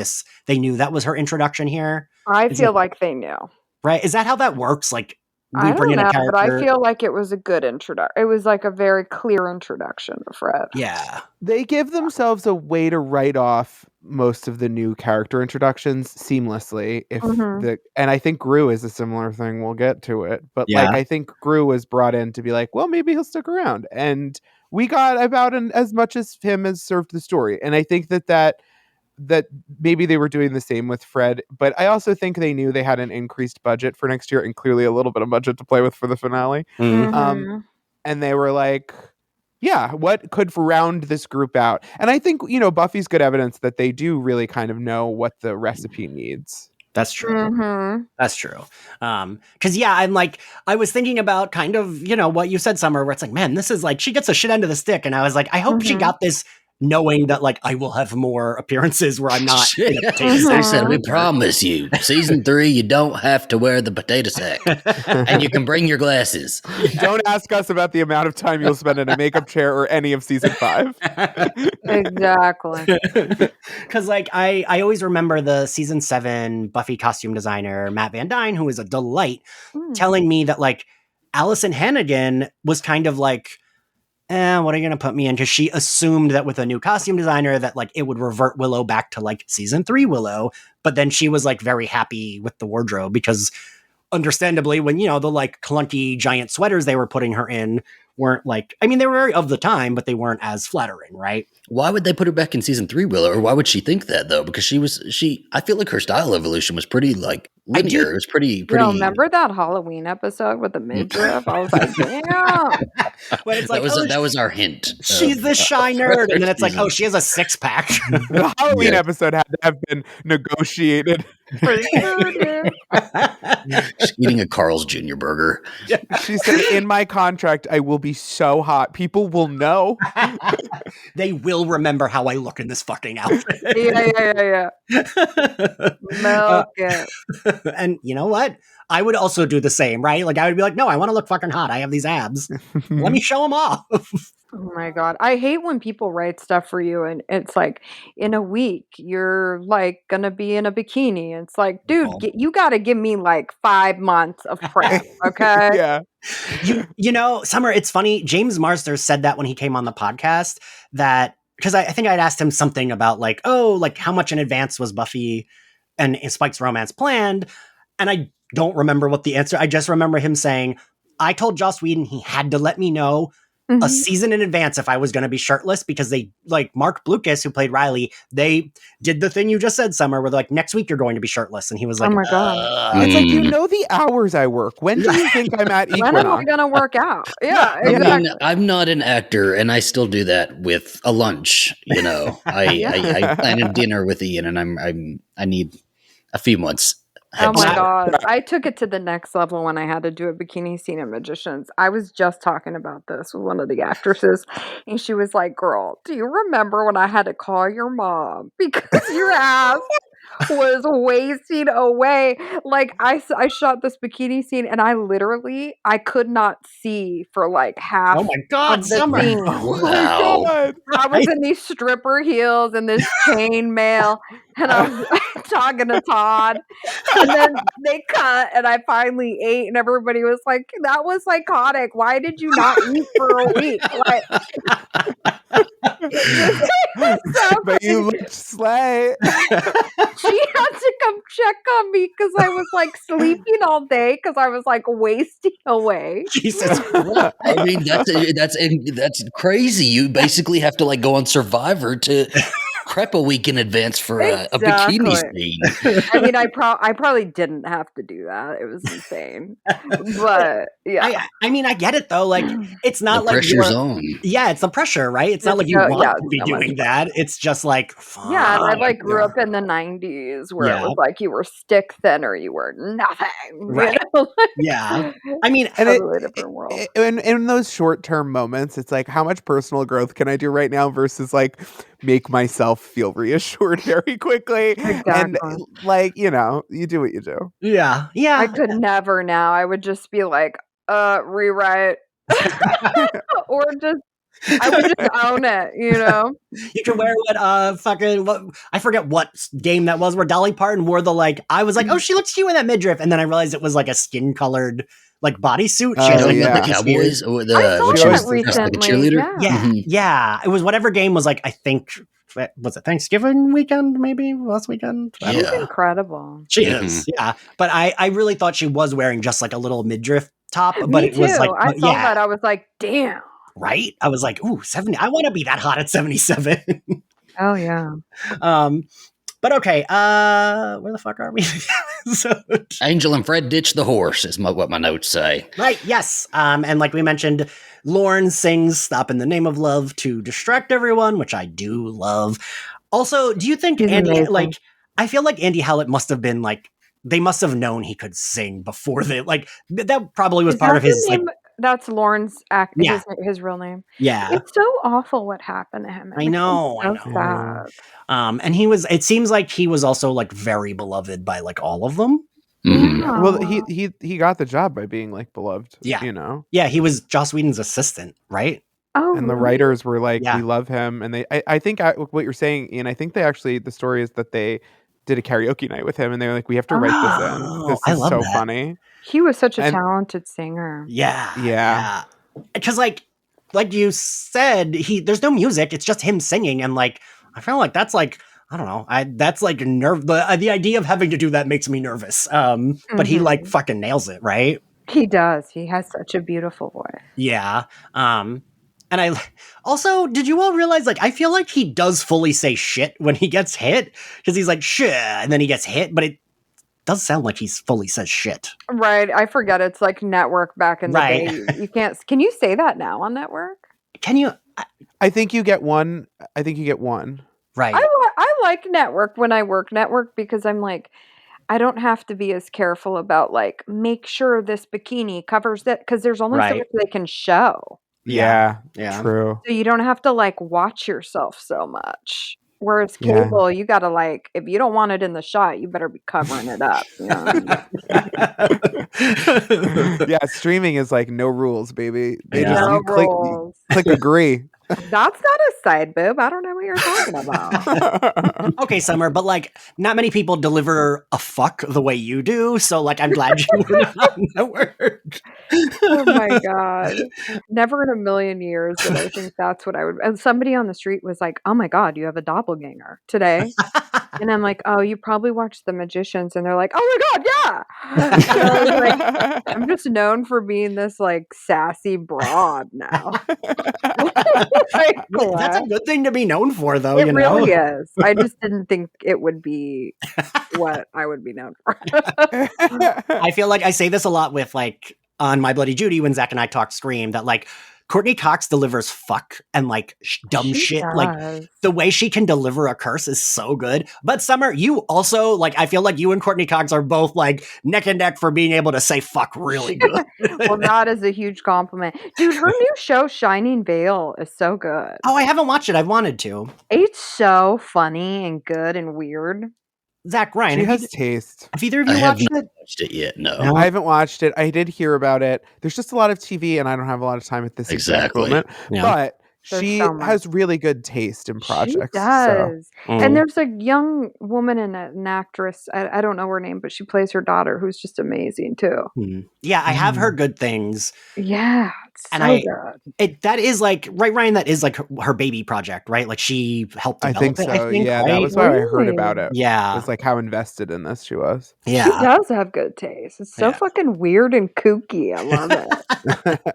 they knew that was her introduction here? I feel like they knew. Right? Is that how that works? Like, I don't know, but I feel like it was a good introduction. It was like a very clear introduction to Fred. Yeah. They give themselves a way to write off most of the new character introductions seamlessly. And I think Gru is a similar thing. We'll get to it. But like, I think Gru was brought in to be like, well, maybe he'll stick around. And we got about as much as him as served the story. And I think that maybe they were doing the same with Fred, but I also think they knew they had an increased budget for next year and clearly a little bit of budget to play with for the finale. And they were like, yeah, what could round this group out? And I think, Buffy's good evidence that they do really kind of know what the recipe needs. That's true. That's true. Because I'm like, I was thinking about kind of, what you said, Summer, where it's like, man, this is like, she gets a shit end of the stick. And I was like, I hope she got this knowing that, like, I will have more appearances where I'm not. They said, we promise you, season 3, you don't have to wear the potato sack, and you can bring your glasses. Don't ask us about the amount of time you'll spend in a makeup chair or any of season 5. Exactly. Because, like, I always remember the season 7 Buffy costume designer, Matt Van Dyne, who is a delight, telling me that, like, Allison Hannigan was kind of like, what are you going to put me in? Because she assumed that with a new costume designer that, like, it would revert Willow back to, like, season 3 Willow. But then she was, like, very happy with the wardrobe because, understandably, when, the, like, clunky giant sweaters they were putting her in weren't, like, I mean, they were very of the time, but they weren't as flattering, right? Why would they put her back in season 3 Willow? Or why would she think that, though? Because I feel like her style evolution was pretty, like, linear. It was pretty. Remember that Halloween episode with the midriff? I was like, damn. When it's like, that was our hint. She's the shy nerd. And then it's like, oh, she has a 6-pack. The Halloween episode had to have been negotiated. She's eating a Carl's Jr. burger. She said, in my contract, I will be so hot. People will know. They will remember how I look in this fucking outfit. Yeah. Milk it. And you know what? I would also do the same, right? Like, I would be like, no, I want to look fucking hot. I have these abs. Let me show them off. Oh my God. I hate when people write stuff for you and it's like, in a week, you're like going to be in a bikini. It's like, dude, you got to give me like 5 months of prep, okay? Yeah. Summer, it's funny. James Marsters said that when he came on the podcast, that because I think I'd asked him something about like, oh, like how much in advance was Buffy and Spike's romance planned? And I don't remember what the answer. I just remember him saying, I told Joss Whedon he had to let me know a season in advance if I was going to be shirtless, because they, like, Mark Blucas, who played Riley, they did the thing you just said, Summer, where they're like, next week you're going to be shirtless. And he was like, oh my God. It's like, you know the hours I work. When do you think I'm at Equinox? When am I going to work out? Yeah, I exactly. mean, I'm not an actor, and I still do that with a lunch. You know, I plan a dinner with Ian, and I need a few months. Oh my God. I took it to the next level when I had to do a bikini scene in Magicians. I was just talking about this with one of the actresses, and she was like, girl, do you remember when I had to call your mom because your ass was wasting away? Like, I shot this bikini scene, and I could not see for like half oh my God, of the Summer. scene. Wow. I was in these stripper heels and this chain mail, and I was talking to Todd, and then they cut, and I finally ate, and everybody was like, that was psychotic. Why did you not eat for a week? Like, but you looked slay. she had to come check on me because I was like sleeping all day because I was like wasting away. Jesus. I mean, that's crazy. You basically have to like go on Survivor to prep a week in advance for a bikini scene. I mean, I probably didn't have to do that. It was insane. But yeah, I mean, I get it though. Like, it's not The like pressure's on. Yeah, it's the pressure, right? It's not like you want to be doing that. It's just like, fine. Yeah, and I like grew up in the 90s where it was like you were stick thin or you were nothing. Right. You know? Yeah. I mean, totally different world. In those short-term moments, it's like, how much personal growth can I do right now versus like make myself feel reassured very quickly. Exactly. And like, you know, you do what you do. Yeah. Yeah. I could never now. I would just be like, rewrite. Or just I would just own it, you know. You can wear what I forget what game that was where Dolly Parton wore the like. I was like, oh, she looks cute in that midriff, and then I realized it was like a skin colored like bodysuit. She like the Cowboys or the I saw that recently. Like a cheerleader. Yeah, yeah. It was whatever game was like. I think was it Thanksgiving weekend, maybe last weekend. She's incredible. She is, yeah. But I really thought she was wearing just like a little midriff top. But it was like I saw that. I was like, damn. Right? I was like, ooh, 70. I want to be that hot at 77. Oh yeah. But okay, where the fuck are we? Angel and Fred ditch the horse is what my notes say. Right, yes. And like we mentioned, Lorne sings Stop in the Name of Love to distract everyone, which I do love. Also, do you think Andy, like, I feel like Andy Howlett must have been like, they must have known he could sing before they, like, that probably was part of his, like, that's Lorne's his real name. Yeah. It's so awful what happened to him. I know. Sad. And it seems like he was also like very beloved by like all of them. Mm-hmm. Yeah. Well, he got the job by being like beloved. Yeah. You know? Yeah, he was Joss Whedon's assistant, right? Oh, and the writers were like, we love him. And I think what you're saying, Ian, I think the story is that they did a karaoke night with him and they were like, we have to write this in. This is so funny. He was such a talented singer. Yeah. Because like you said, there's no music. It's just him singing. And like, I feel like that's like, I don't know. That's like the idea of having to do that makes me nervous. But he like fucking nails it, right? He does. He has such a beautiful voice. Yeah. And I also, did you all realize, like, I feel like he does fully say shit when he gets hit because he's like, shit, and then he gets hit, but it does sound like he's fully says shit. Right. I forget. It's like Network back in the day. You can't, can you say that now on Network? Can you? I think you get one. Right. I like Network when I work Network because I'm like, I don't have to be as careful about like, make sure this bikini covers it because there's only so much they can show. Yeah, true. So you don't have to like watch yourself so much. Whereas cable, you gotta like, if you don't want it in the shot, you better be covering it up. You know what I mean? Yeah, streaming is like no rules, baby. They just click agree. That's not a side boob. I don't know what you're talking about. Okay, Summer, but like not many people deliver a fuck the way you do, so like I'm glad you went on that word. Oh my god. Never in a million years did I think that's what I would. And somebody on the street was like, "Oh my god, you have a doppelganger today." And I'm like, "Oh, you probably watched The Magicians." And they're like, "Oh my god, yeah." And I was like, I'm just known for being this like sassy broad now. Like, That's a what? good thing to be known for, though. It You know, really is. I just didn't think it would be what I would be known for. I feel like I say this a lot with like on My Bloody Judy when Zach and I talk Scream that like Courtney Cox delivers fuck and like dumb She shit. Like does. the way she can deliver a curse is so good. But Summer, you also like I feel like you and Courtney Cox are both like neck and neck for being able to say fuck really good. Well, that is a huge compliment. Dude, her new show, Shining Veil, is so good. Oh, I haven't watched it. I've wanted to. It's so funny and good and weird. Zach, Ryan, She have, has taste. either of I you have watched not it? watched it yet. No. No. I haven't watched it. I did hear about it. There's just a lot of TV, and I don't have a lot of time at this exact Exactly. moment. Yeah. But There's she so much. has really good taste in projects. She So. does. Mm. And there's a young woman and an actress, I don't know her name, but she plays her daughter, who's just amazing too. Yeah, I have heard good things. Yeah, it's And so I- good. That is like right, Ryan. That is like her baby project, right? Like she helped I develop think it. so. I think, Yeah, right? that was why I heard Really? about it. Yeah, It's like how invested in this she was. She yeah. does have good taste. It's so Yeah. fucking weird and kooky. I love it.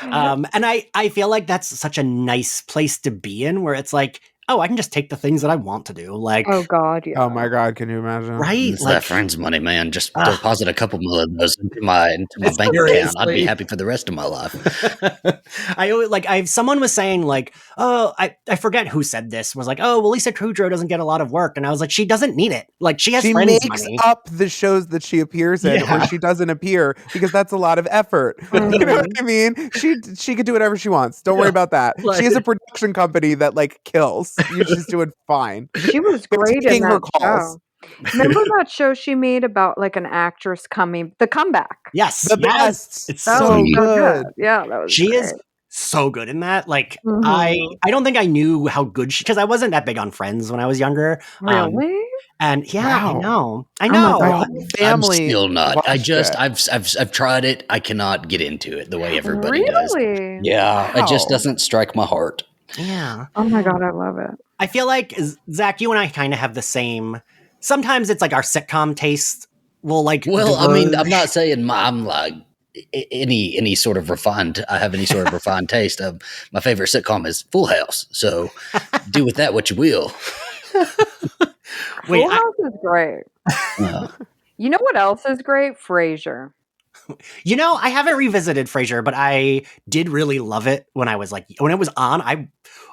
And I feel like that's such a nice place to be in, where it's like, oh, I can just take the things that I want to do, like, Oh God, yeah. Oh my God, can you imagine? right? It's that friend's money, man. Just Ah. deposit a couple million of those into my bank account. I'd be Seriously. happy for the rest of my life. I always like someone was saying like, oh, I forget who said this, was like, oh, well, Lisa Kudrow doesn't get a lot of work, and I was like, she doesn't need it. Like she has She friends makes money. up the shows that she appears in, Yeah. or she doesn't appear, because that's a lot of effort. You know what I mean? She could do whatever she wants. Don't worry Yeah. about that. Like- She has a production company that like kills. She's doing fine. She was They're great in taking her that calls. show. Remember that show she made about like an actress coming, The Comeback? Yes, The yes. best. It's That so was good. Yeah, that was. She great. is so good in that. Like Mhm. I don't think I knew how good she, because I wasn't that big on Friends when I was younger. Really? And yeah, I Wow. know. I my know. My God. whole I'm family. still not. I watched just it. I've tried it. I cannot get into it the way everybody does. Really? Yeah, it just Wow. doesn't strike my heart. Yeah. Oh my God, I love it. I feel like Zach, you and I kind of have the same. Sometimes it's like our sitcom taste will like. Well, I mean, I'm diverge. not saying I'm like any sort of refined. I have any sort of refined taste. My favorite sitcom is Full House. So do with that what you will. Wait, Full House is great. Uh, You know what else is great? Frasier. you know, I haven't revisited Frasier, but I did really love it when I was like when it was on. I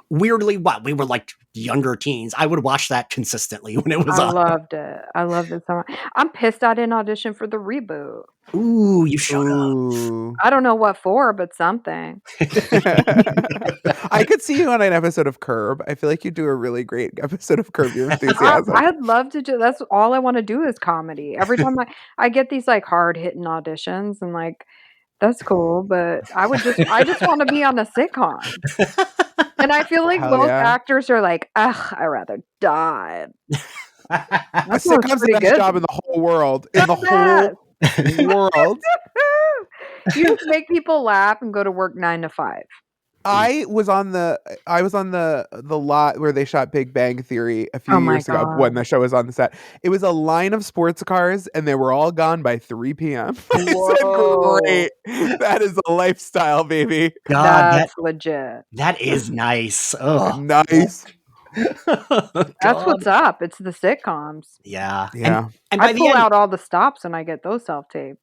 weirdly we were like younger teens. I would watch that consistently when it was I on. loved it. I loved it so much. I'm pissed I didn't audition for the reboot. Ooh, you should have. Ooh. I don't know what for, but something. I could see you on an episode of Curb. I feel like you do a really great episode of Curb Your Enthusiasm. I'd love to do. That's all I want to do is comedy. Every time I get these like hard hitting auditions and like that's cool, but I just want to be on a sitcom. And I feel like Hell most yeah. actors are like, ugh, I'd rather die. A That sounds sitcom's the pretty best good. job in the whole world. In the Yes. whole world. You just make people laugh and go to work 9 to 5. I was on the lot where they shot Big Bang Theory a few Oh my years ago God. when the show was on the set. It was a line of sports cars and they were all gone by 3 p.m. I Whoa. said, great. That is a lifestyle, baby. God, That's legit. that is nice. Oh, Nice. That's what's up. It's the sitcoms. Yeah. Yeah. And by I the pull end, out all the stops when I get those self tapes.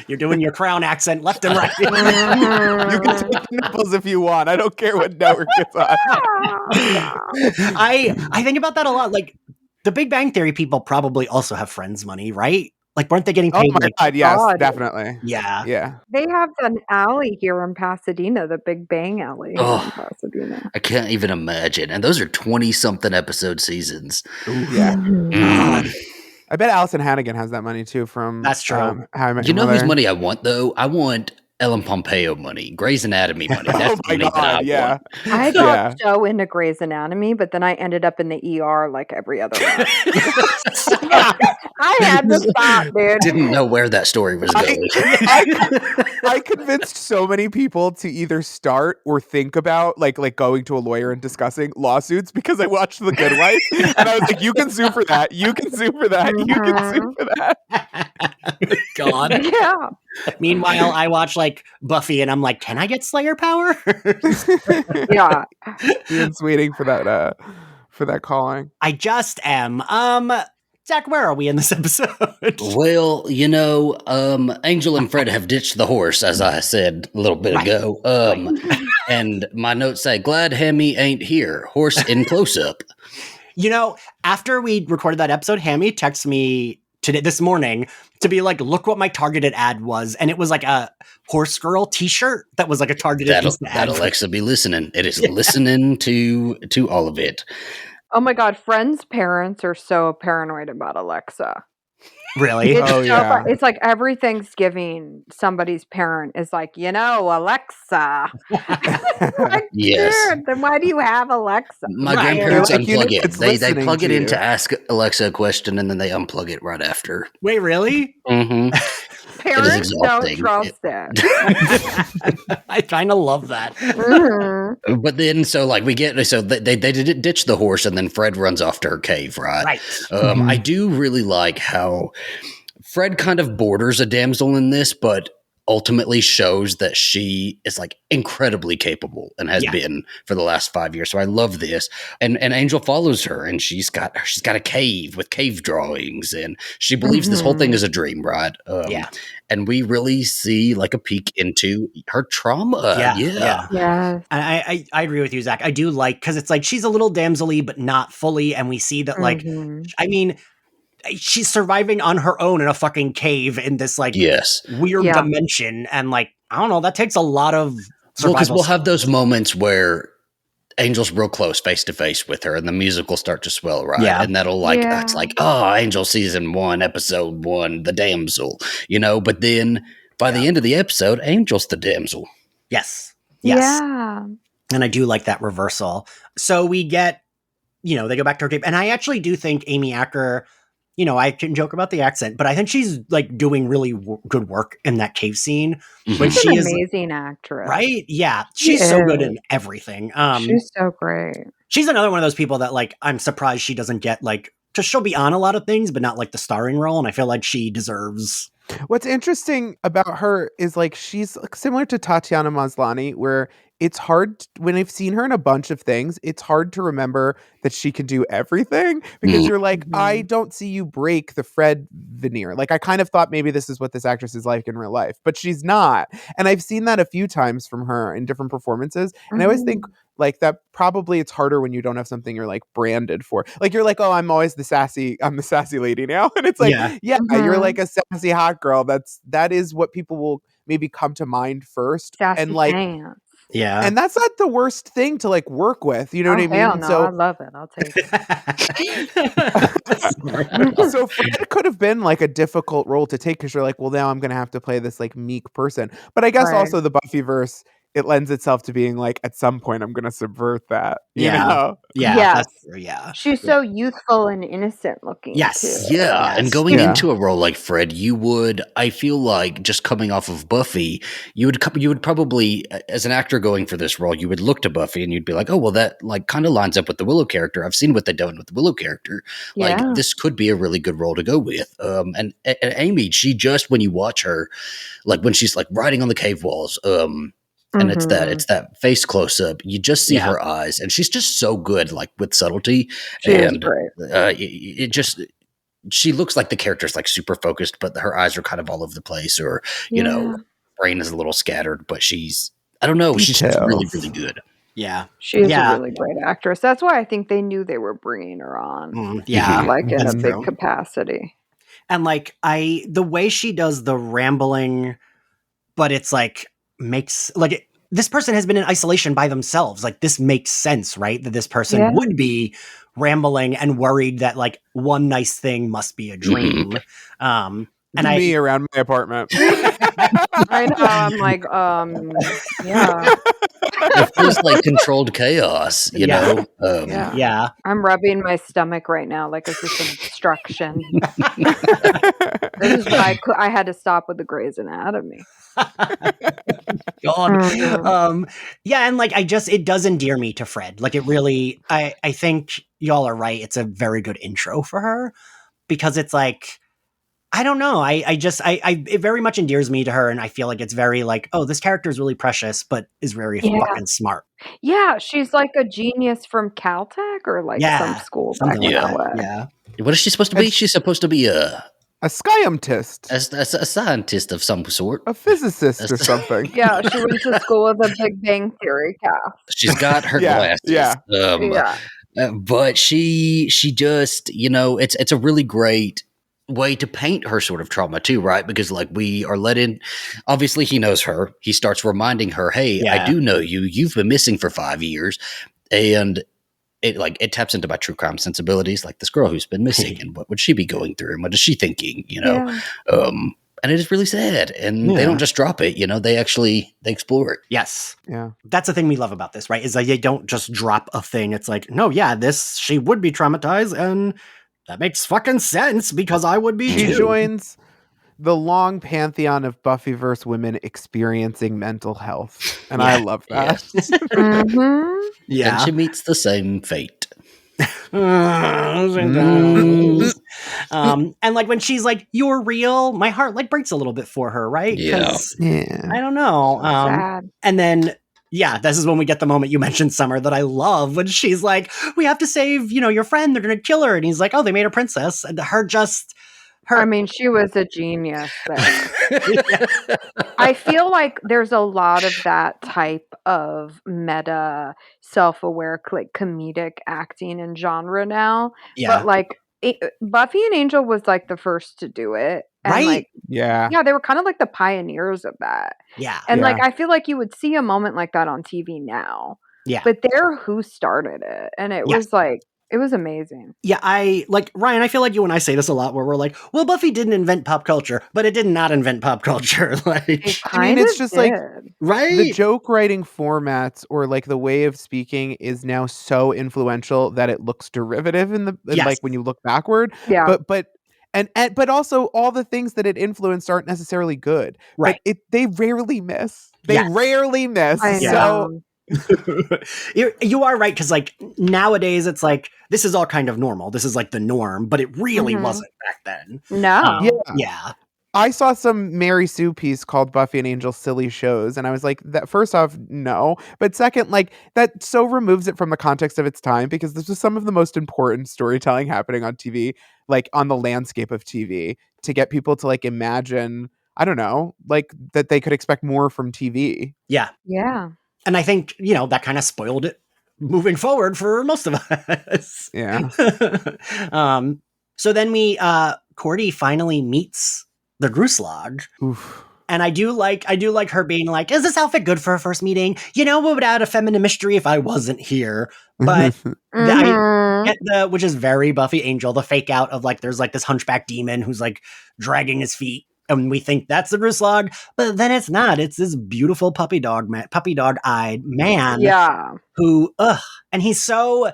you're doing your Crown accent left and right. You can take the nipples if you want. I don't care what network it's on. I think about that a lot. Like the Big Bang Theory people probably also have Friends money, right? Like, weren't they getting Oh paid? my like, God, yes, God. definitely. yeah. Yeah. They have an alley here in Pasadena, the Big Bang Alley here Oh. in Pasadena. I can't even imagine. And those are 20-something episode seasons. Yeah. Mm. I bet Allison Hannigan has that money too from That's true. How I Met You Your know whose Mother. money I want though? I want Ellen Pompeo money, Grey's Anatomy money. That's my the money God, that yeah. I got so into Grey's Anatomy, but then I ended up in the ER like every other month. I had to stop, dude. Didn't know where that story was going. I convinced so many people to either start or think about like going to a lawyer and discussing lawsuits because I watched The Good Wife, and I was like, you can sue for that, you can sue for that, you can sue for that. God. Yeah. Meanwhile, I watch like Buffy and I'm like, can I get Slayer power? Yeah. Ian's waiting for that calling. I just am. Zach, where are we in this episode? Well, Angel and Fred have ditched the horse, as I said a little bit ago. And my notes say, glad Hammy ain't here. Horse in close-up. After we recorded that episode, Hammy texted me this morning to be like, look what my targeted ad was. And it was like a horse girl t-shirt that was like a targeted ad. That Alexa be listening. It is listening to all of it. Oh my God, Friends' parents are so paranoid about Alexa. Really? It's like every Thanksgiving, somebody's parent is like, Alexa. Like, yes. Dude, then why do you have Alexa? My grandparents unplug it. They plug it in to ask Alexa a question, and then they unplug it right after. Wait, really? Mm-hmm. Parents don't trust it. I kind of love that. Mm-hmm. But then, they ditch the horse, and then Fred runs off to her cave, right? Right. I do really like how Fred kind of borders a damsel in this, but ultimately shows that she is like incredibly capable and has been for the last 5 years. So I love this. And Angel follows her, and she's got a cave with cave drawings, and she believes this whole thing is a dream, right? And we really see like a peek into her trauma. Yeah. I agree with you, Zach. I do like, because it's like she's a little damsel-y, but not fully, and we see that like, I mean, she's surviving on her own in a fucking cave in this like weird dimension, and like, I don't know, that takes a lot of survival. Because we'll have those moments where Angel's real close face to face with her, and the music will start to swell, right? Yeah. And that'll like it's like, oh, Angel season 1, episode 1, the damsel, But then by the end of the episode, Angel's the damsel. Yes. Yeah. And I do like that reversal. So we get, they go back to her cave, and I actually do think Amy Acker, I can joke about the accent, but I think she's like doing really good work in that cave scene. When She's an amazing actress, right? Yeah, she's so good in everything. She's so great. She's another one of those people that like I'm surprised she doesn't get like, because she'll be on a lot of things, but not like the starring role, and I feel like she deserves. What's interesting about her is like she's similar to Tatiana Maslany, where it's hard when I've seen her in a bunch of things, it's hard to remember that she can do everything, because you're like, I don't see you break the Fred veneer. Like, I kind of thought maybe this is what this actress is like in real life, but she's not. And I've seen that a few times from her in different performances. And I always think like that probably it's harder when you don't have something you're like branded for. Like, you're like, oh, I'm the sassy lady now. And it's like, you're like a sassy hot girl. That is what people will maybe come to mind first. Sassy and like, pants. Yeah. And that's not the worst thing to like work with. You know what I mean? Hell no, I love it. I'll take it. So Fred could have been like a difficult role to take, because you're like, well, now I'm going to have to play this like meek person. But I guess also the Buffyverse, it lends itself to being like, at some point, I'm going to subvert that. You know? Yeah. Yes. Yeah. She's so youthful and innocent looking. Yes. Too. Yeah. Yes. And going into a role like Fred, I feel like just coming off of Buffy, you would probably, as an actor going for this role, you would look to Buffy and you'd be like, oh, well, that like kind of lines up with the Willow character. I've seen what they've done with the Willow character. Like, this could be a really good role to go with. And Amy, she just, when you watch her, like when she's like writing on the cave walls, and it's that face close up. You just see her eyes, and she's just so good, like with subtlety. She is great. She looks like the character's like super focused, but her eyes are kind of all over the place, or brain is a little scattered. But she's just really, really good. Yeah, she's a really great actress. That's why I think they knew they were bringing her on. Like in a big capacity. And like the way she does the rambling, but it's like. Makes like this person has been in isolation by themselves. Like, this makes sense, right? That this person would be rambling and worried that like one nice thing must be a dream. And me around my apartment. I know. I'm like, yeah. It feels like controlled chaos, you know? Yeah. Yeah. I'm rubbing my stomach right now like it's just an obstruction. This is why I had to stop with the Grey's Anatomy. God. Yeah, and like it does endear me to Fred. Like it really, I think y'all are right. It's a very good intro for her because it's like, I don't know. It very much endears me to her, and I feel like it's very like, oh, this character is really precious, but is very fucking smart. Yeah, she's like a genius from Caltech or like some school back like that way. Yeah. What is she supposed to be? She's supposed to be a scientist. A scientist of some sort. A physicist or something. Yeah, she went to school with a Big Bang Theory cast. She's got her glasses. Yeah. But she just, you know, it's a really great way to paint her sort of trauma too, right? Because like we are let in, obviously he knows her. He starts reminding her, hey, I do know you. You've been missing for 5 years. And it taps into my true crime sensibilities, like this girl who's been missing and what would she be going through and what is she thinking, you know? Yeah. And it is really sad. And they don't just drop it, you know, they explore it. Yes. Yeah. That's the thing we love about this, right? Is that they don't just drop a thing. It's like, no, yeah, she would be traumatized and that makes fucking sense because I would be too. She joins the long pantheon of Buffyverse women experiencing mental health. And I love that. Yeah. And she meets the same fate. And like when she's like, you're real, my heart like breaks a little bit for her, right? Yeah. I don't know. And then this is when we get the moment you mentioned, Summer, that I love when she's like, we have to save, your friend, they're gonna kill her, and he's like, oh, they made her princess, and I mean, she was a genius. I feel like there's a lot of that type of meta, self-aware, like comedic acting and genre now. Yeah. But like Buffy and Angel was like the first to do it. And right? Like, yeah, they were kind of like the pioneers of that. Yeah. And like I feel like you would see a moment like that on TV now. Yeah. But they're who started it. And it was like, it was amazing. Yeah, Ryan, I feel like you and I say this a lot where we're like, well, Buffy didn't invent pop culture, but it did not invent pop culture. Like, it's just like, right? The joke writing formats or like the way of speaking is now so influential that it looks derivative in like when you look backward. Yeah. But also all the things that it influenced aren't necessarily good. Right. But they rarely miss. Rarely miss. I know. You are right, because like nowadays it's like this is all kind of normal, this is like the norm, but it really wasn't back then. No. I saw some Mary Sue piece called Buffy and Angel Silly Shows, and I was like, that first off, no, but second, like that so removes it from the context of its time, because this was some of the most important storytelling happening on TV, like on the landscape of TV, to get people to like imagine, I don't know, like that they could expect more from TV. Yeah And I think, that kind of spoiled it moving forward for most of us. Yeah. So then Cordy finally meets the Gruslog. Oof. And I do like her being like, is this outfit good for a first meeting? What would add a feminine mystery if I wasn't here? But I get which is very Buffy Angel, the fake out of like, there's like this hunchback demon who's like dragging his feet. And we think that's the Gruslog, but then it's not. It's this beautiful puppy dog-eyed man. Yeah. Who, and he's so,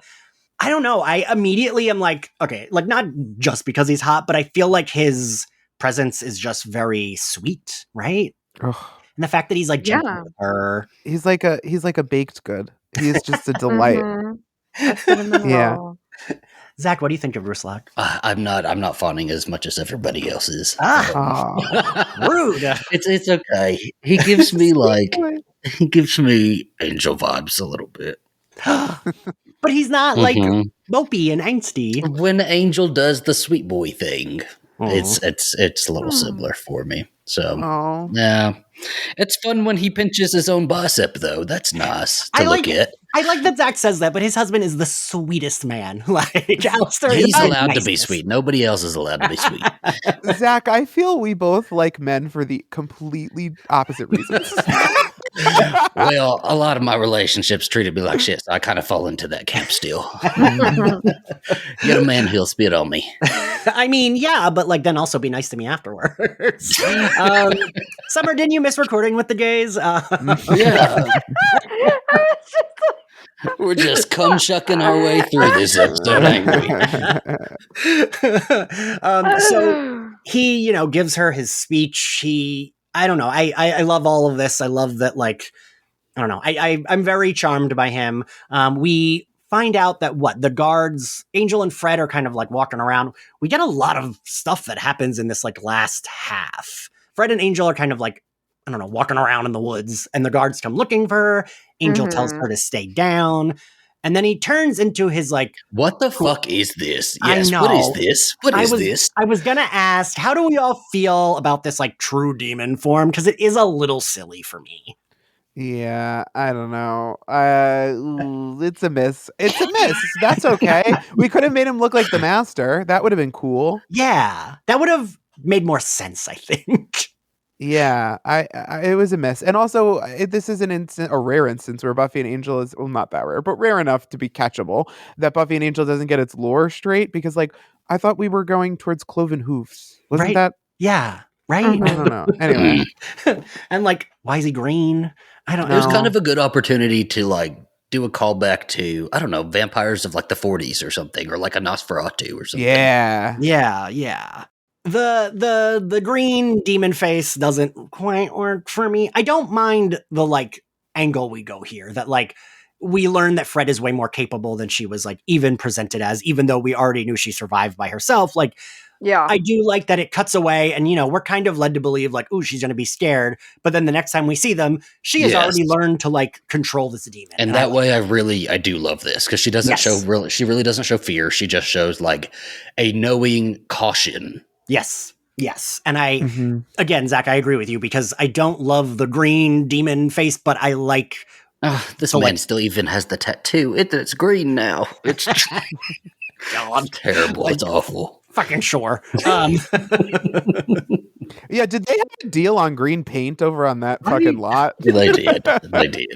I don't know. I immediately am like, okay, like not just because he's hot, but I feel like his presence is just very sweet, right? Ugh. And the fact that he's like gentle with her. He's like a baked good. He's just a delight. Yeah. Zach, what do you think of Gruslog? I'm not fawning as much as everybody else is. Rude. It's okay. He gives me Angel vibes a little bit. But he's not like mopey and angsty. When Angel does the sweet boy thing, it's a little similar for me. So yeah, it's fun when he pinches his own bicep, though. That's nice to look at. I like that Zach says that, but his husband is the sweetest man. Like Alistair, he's allowed to be sweet. Nobody else is allowed to be sweet. Zach, I feel we both like men for the completely opposite reasons. Well, a lot of my relationships treated me like shit, so I kind of fall into that camp still. Get a man, he'll spit on me. I mean, yeah, but like then also be nice to me afterwards. Summer, didn't you miss recording with the gays? Yeah. We're just cum shucking our way through this episode, ain't we? So he, gives her his speech. I don't know. I love all of this. I love that, like, I don't know. I'm very charmed by him. We find out that the guards, Angel and Fred, are kind of like walking around. We get a lot of stuff that happens in this like last half. Fred and Angel are kind of like, I don't know, walking around in the woods, and the guards come looking for her. Angel tells her to stay down. And then he turns into his like, what the fuck is this? Yes, what is this? What is this? I was gonna ask, how do we all feel about this like true demon form? Because it is a little silly for me. Yeah, I don't know. It's a miss. It's a miss. That's okay. We could have made him look like the master. That would have been cool. Yeah, that would have made more sense, I think. Yeah, it was a miss. And also, this is a rare instance where Buffy and Angel is, well, not that rare, but rare enough to be catchable, that Buffy and Angel doesn't get its lore straight, because, like, I thought we were going towards cloven hoofs. Wasn't that? Yeah, right? I don't know. Anyway. And, like, why is he green? I don't know. It was kind of a good opportunity to, like, do a callback to, I don't know, vampires of, like, the 40s or something, or, like, a Nosferatu or something. Yeah. Yeah. The green demon face doesn't quite work for me. I don't mind the like angle we go here, that like we learn that Fred is way more capable than she was like even presented as, even though we already knew she survived by herself. Like, yeah, I do like that it cuts away, and we're kind of led to believe like, oh, she's gonna be scared, but then the next time we see them, she has already learned to like control this demon. And that way, I do love this, because she doesn't she really doesn't show fear. She just shows like a knowing caution. Yes. And again, Zach, I agree with you, because I don't love the green demon face, but I like... this man still even has the tattoo. It's green now. It's God, terrible. It's awful. Fucking sure. Yeah, did they have a deal on green paint over on that fucking lot? They did.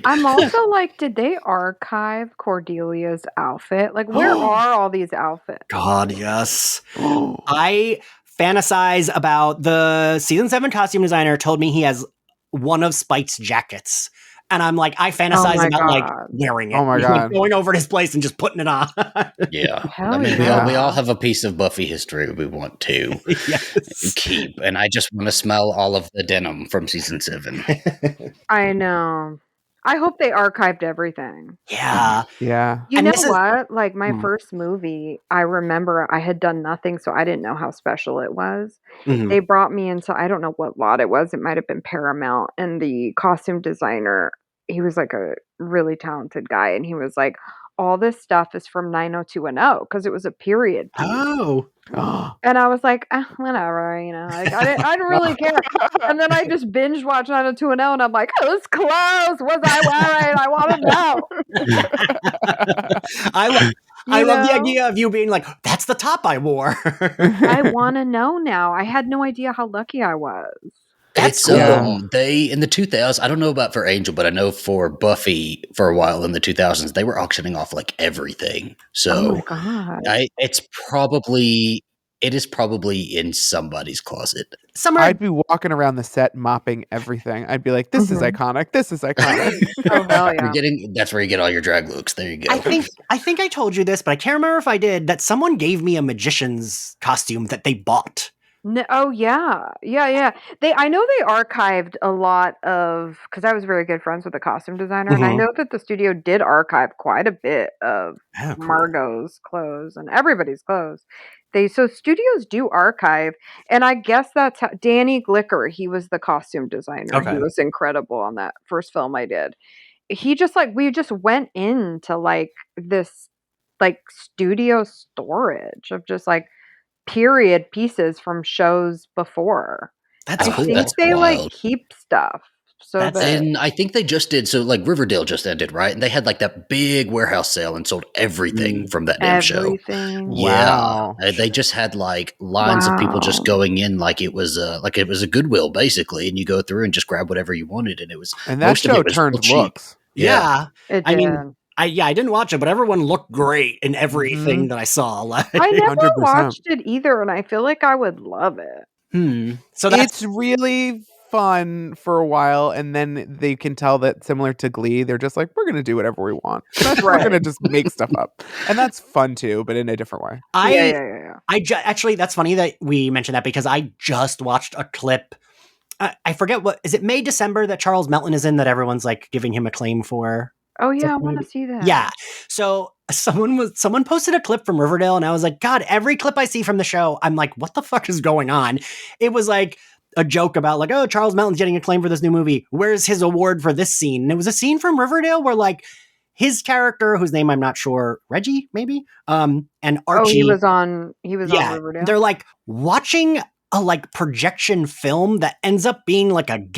I'm also like, did they archive Cordelia's outfit? Like, where are all these outfits? God, yes. I fantasize about the season 7 costume designer told me he has one of Spike's jackets. And I'm like, I fantasize about like wearing it. Oh my God. Like, going over to his place and just putting it on. Yeah. We all have a piece of Buffy history we want to keep. And I just want to smell all of the denim from season 7. I know. I hope they archived everything. Yeah. You know what? Like my first movie, I remember I had done nothing, so I didn't know how special it was. Mm-hmm. They brought me into, I don't know what lot it was. It might have been Paramount. And the costume designer, he was like a really talented guy. And he was like, all this stuff is from 90210, because it was a period piece. Oh. And I was like, whatever, like I didn't really care. And then I just binge watched 90210, and I'm like, whose clothes was I wearing? I want to know. I love the idea of you being like, that's the top I wore. I want to know now. I had no idea how lucky I was. That's cool. They in the 2000s, I don't know about for Angel, but I know for Buffy for a while in the 2000s, they were auctioning off like everything. So oh my God. it is probably in somebody's closet. I'd be walking around the set mopping everything. I'd be like, this is iconic. This is iconic. Oh hell yeah. That's where you get all your drag looks. There you go. I think I told you this, but I can't remember if I did, that someone gave me a magician's costume that they bought. No, oh yeah. I know they archived a lot of, because I was very good friends with the costume designer, and I know that the studio did archive quite a bit of Margot's clothes and everybody's clothes. So studios do archive, and I guess that's how Danny Glicker, he was the costume designer. Okay. He was incredible on that first film I did. He just we just went into like this like studio storage of just like period pieces from shows before. That's cool. I think they like keep stuff. And I think they just did, so like Riverdale just ended, right? And they had like that big warehouse sale and sold everything from that damn show. Wow. Yeah. They just had like lines of people just going in like it was a Goodwill basically, and you go through and just grab whatever you wanted, and it was that show turned looks. Yeah. It did. I mean, I didn't watch it, but everyone looked great in everything that I saw. Like, I never 100%. watched it either, and I feel like I would love it. So it's really fun for a while, and then they can tell that similar to Glee, they're just like, we're going to do whatever we want. We're going to just make stuff up. And that's fun too, but in a different way. Actually, that's funny that we mentioned that because I just watched a clip. I forget is it May, December that Charles Melton is in that everyone's like giving him acclaim for? Oh yeah, I want to see that. Yeah. So someone posted a clip from Riverdale, and I was like, God, every clip I see from the show, I'm like, what the fuck is going on? It was like a joke about like, oh, Charles Melton's getting acclaim for this new movie. Where's his award for this scene? And it was a scene from Riverdale where like his character, whose name I'm not sure, Reggie, maybe, and Archie. Oh, he was on Riverdale. They're like watching a like projection film that ends up being like an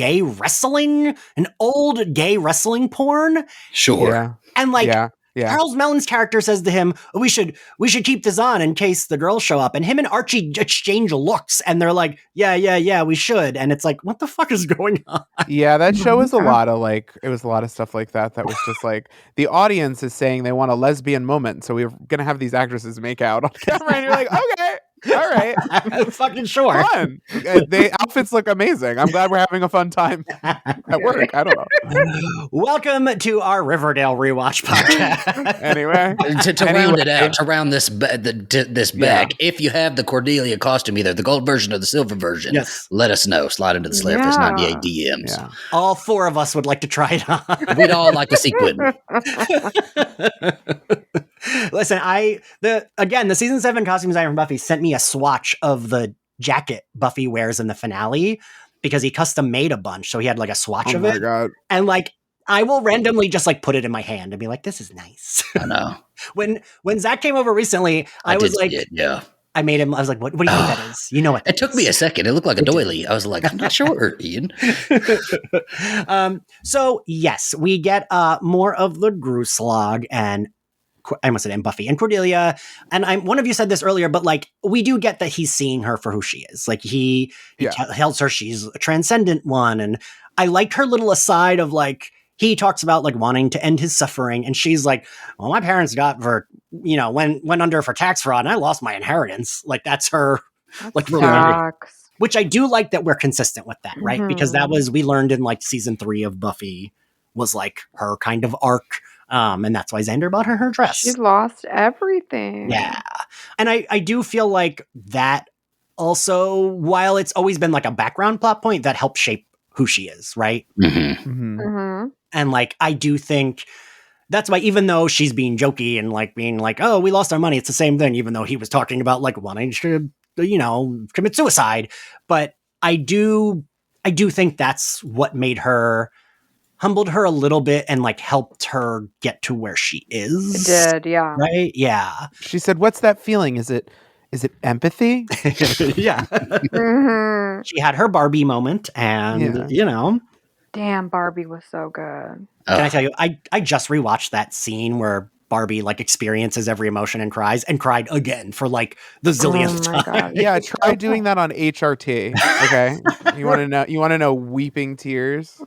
old gay wrestling porn. Sure. Yeah. And like, Yeah. Charles Melton's character says to him, we should keep this on in case the girls show up. And him and Archie exchange looks, and they're like, yeah, we should. And it's like, what the fuck is going on? Yeah, that show was a lot of stuff like that. That was just like, the audience is saying they want a lesbian moment, so we're going to have these actresses make out on camera, and you're like, okay. All right. Fucking sure. Fun. The outfits look amazing. I'm glad we're having a fun time at work. I don't know. Welcome to our Riverdale rewatch podcast. Anyway. To round it out, to round this back, if you have the Cordelia costume, either the gold version or the silver version, let us know. Slide into the Slayerfest 98 DMs. Yeah. All four of us would like to try it on. We'd all like to see Quentin. Listen, the season 7 costume designer from Buffy sent me a swatch of the jacket Buffy wears in the finale because he custom made a bunch. So he had like a swatch of it. Oh my God. And like, I will randomly just like put it in my hand and be like, this is nice. I know. When Zach came over recently, I was like, I made him, I was like, what do you think that is? You know what? It took me a second. It looked like a doily. I was like, I'm not sure, Ian. So yes, we get more of the Gruslog, and I almost said and Buffy and Cordelia. And one of you said this earlier, but like, we do get that he's seeing her for who she is. Like he tells her she's a transcendent one. And I liked her little aside of like, he talks about like wanting to end his suffering. And she's like, well, my parents went under for tax fraud and I lost my inheritance. Like that's her, which I do like that we're consistent with that, right? Because that was, we learned in like season 3 of Buffy was like her kind of arc. And that's why Xander bought her dress. She lost everything. Yeah. And I do feel like that also, while it's always been like a background plot point, that helps shape who she is, right? And like, I do think that's why, even though she's being jokey and like being like, oh, we lost our money, it's the same thing, even though he was talking about like wanting to, commit suicide. But I do think that's what made her, humbled her a little bit and like helped her get to where she is. It did, yeah. Right? Yeah. She said, what's that feeling? Is it empathy? Yeah. She had her Barbie moment and, Damn, Barbie was so good. Can I tell you, I just rewatched that scene where Barbie like experiences every emotion and cried again for like the zillionth time. God. Yeah, try doing that on HRT. Okay. You want to know weeping tears?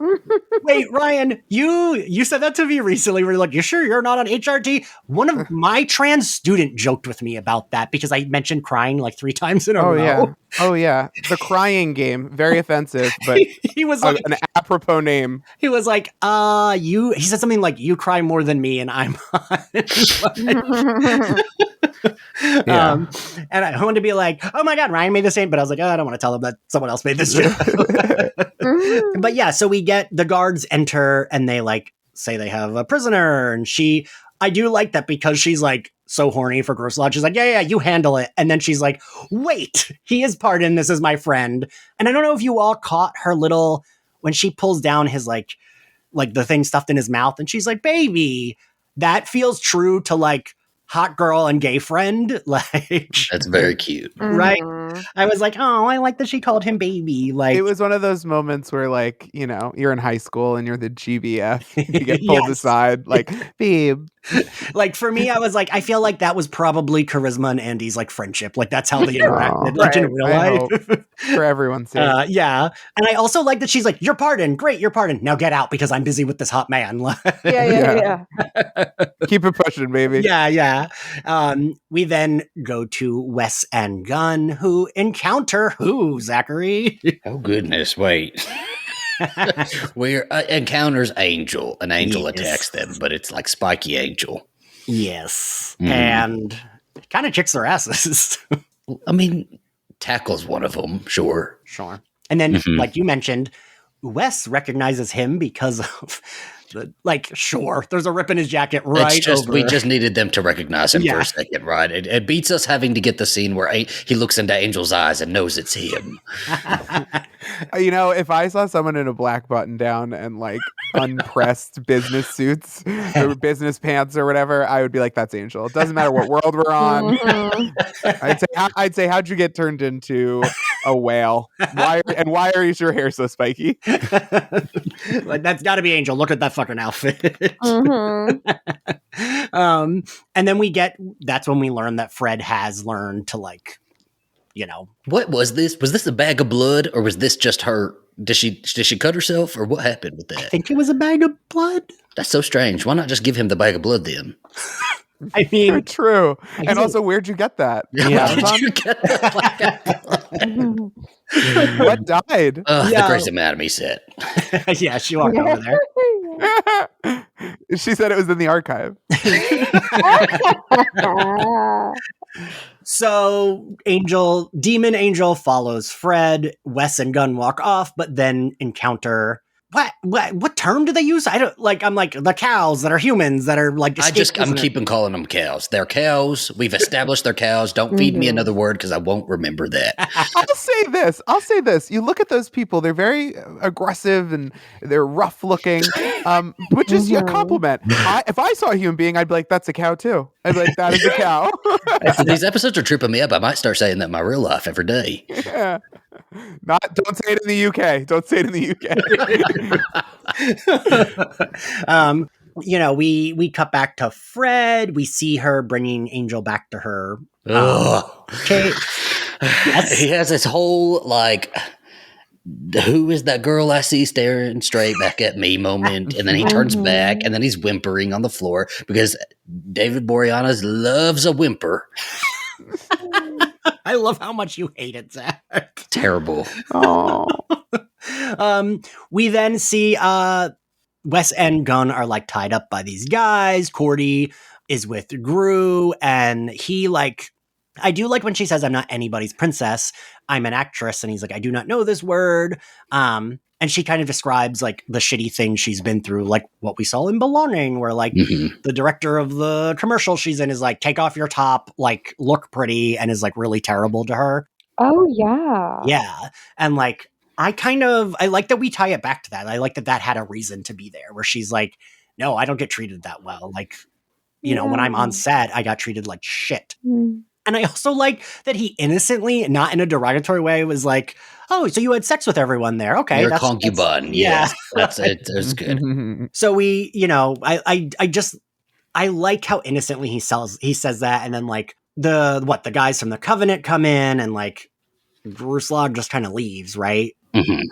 Wait, Ryan, you said that to me recently. We're like, you sure you're not on HRT? One of my trans student joked with me about that because I mentioned crying like 3 times in a row. Oh yeah. The crying game, very offensive, but he was like an apropos name. He was like, he said something like, you cry more than me and I'm on. And I wanted to be like, oh my God, Ryan made the same, but I was like, I don't want to tell him that someone else made this joke. But yeah, so we get the guards enter and they like say they have a prisoner, and I do like that because she's like so horny for Gruslog. She's like, yeah, you handle it. And then she's like, wait, he is pardoned. This is my friend. And I don't know if you all caught her little, when she pulls down his like the thing stuffed in his mouth and she's like, baby, that feels true to like hot girl and gay friend. Like, that's very cute. Right? Mhm. I was like, oh, I like that she called him baby. Like, It was one of those moments where, like, you know, you're in high school and you're the GBF. You get pulled Yes. aside, like, babe. Like, for me, I was like, I feel like that was probably Charisma and Andy's like friendship. Like, that's how they interacted, like in Right. real I life. hope. For everyone's sake. Yeah. And I also like that she's like, you're pardoned. Great, you're pardoned. Now get out because I'm busy with this hot man. Yeah. Keep it pushing, baby. Yeah. We then go to Wes and Gunn, who encounter who, Zachary? Oh goodness, wait. Where encounters Angel. An angel Yes. attacks them, but it's like Spiky Angel. Yes. Mhm. And kind of kicks their asses. I mean, tackles one of them, sure. Sure. And then, Mhm. like you mentioned, Wes recognizes him because of the, like, sure, there's a rip in his jacket right It's just over. we just needed them to recognize him for Yeah. a second, right? It beats us having to get the scene where he looks into Angel's eyes and knows it's him. You know, if I saw someone in a black button down and like unpressed business suits or business pants or whatever, I would be like, that's Angel. It doesn't matter what world we're on. Mhm. I'd say, how'd you get turned into a whale? Why are your hair so spiky? Like, that's got to be Angel. Look at that fucking outfit. Mhm. And then that's when we learn that Fred has learned to, like, you know, What was this? Was this a bag of blood, or was this just her? Did she cut herself, or what happened with I that? think it was a bag of blood. That's so strange. Why not just give him the bag of blood then? I mean, True. I guess And also, where'd you get that? Yeah. Why did you get the bag of blood? What died? The Yeah. Grey's Anatomy set. yeah, she walked over there. She said it was in the archive. So Demon Angel follows Fred. Wes and Gunn walk off, but then encounter what term do they use? I'm like the cows that are humans that are like escaped I'm prisoners. keeping calling them cows. They're cows. We've established they're cows. Don't feed me Mhm. another word because I won't remember that. I'll say this. You look at those people, they're very aggressive and they're rough looking, which is a Mhm. compliment. If I saw a human being, I'd be like, that's a cow too. I'd be like, that is a cow. These episodes are tripping me up. I might start saying that in my real life every day. Yeah. Don't say it in the UK. Don't say it in the UK. We cut back to Fred. We see her bringing Angel back to her. Ugh. Okay. Yes. He has this whole like, who is that girl I see staring straight back at me moment, and then he turns Mhm. back, and then he's whimpering on the floor because David Boreanaz loves a whimper. I love how much you hate it, Zach. Terrible. Oh. We then see Wes and Gunn are like tied up by these guys. Cordy is with Gru, and he like, I do like when she says, I'm not anybody's princess, I'm an actress. And he's like, I do not know this word. And she kind of describes like the shitty things she's been through, like what we saw in Belonging, where like Mhm. the director of the commercial she's in is like, take off your top, like look pretty, and is like really terrible to her. Oh yeah. Yeah. And like, I like that we tie it back to that. I like that had a reason to be there, where she's like, no, I don't get treated that well. Like, when I'm on Yeah. set, I got treated like shit. Mm. And I also like that he innocently, not in a derogatory way, was like, oh, so you had sex with everyone there. Okay. You're a concubine. Yes. That's it. That's good. So we, I like how innocently he says that. And then like the guys from the Covenant come in, and like Ruslav just kind of leaves, right? Mhm.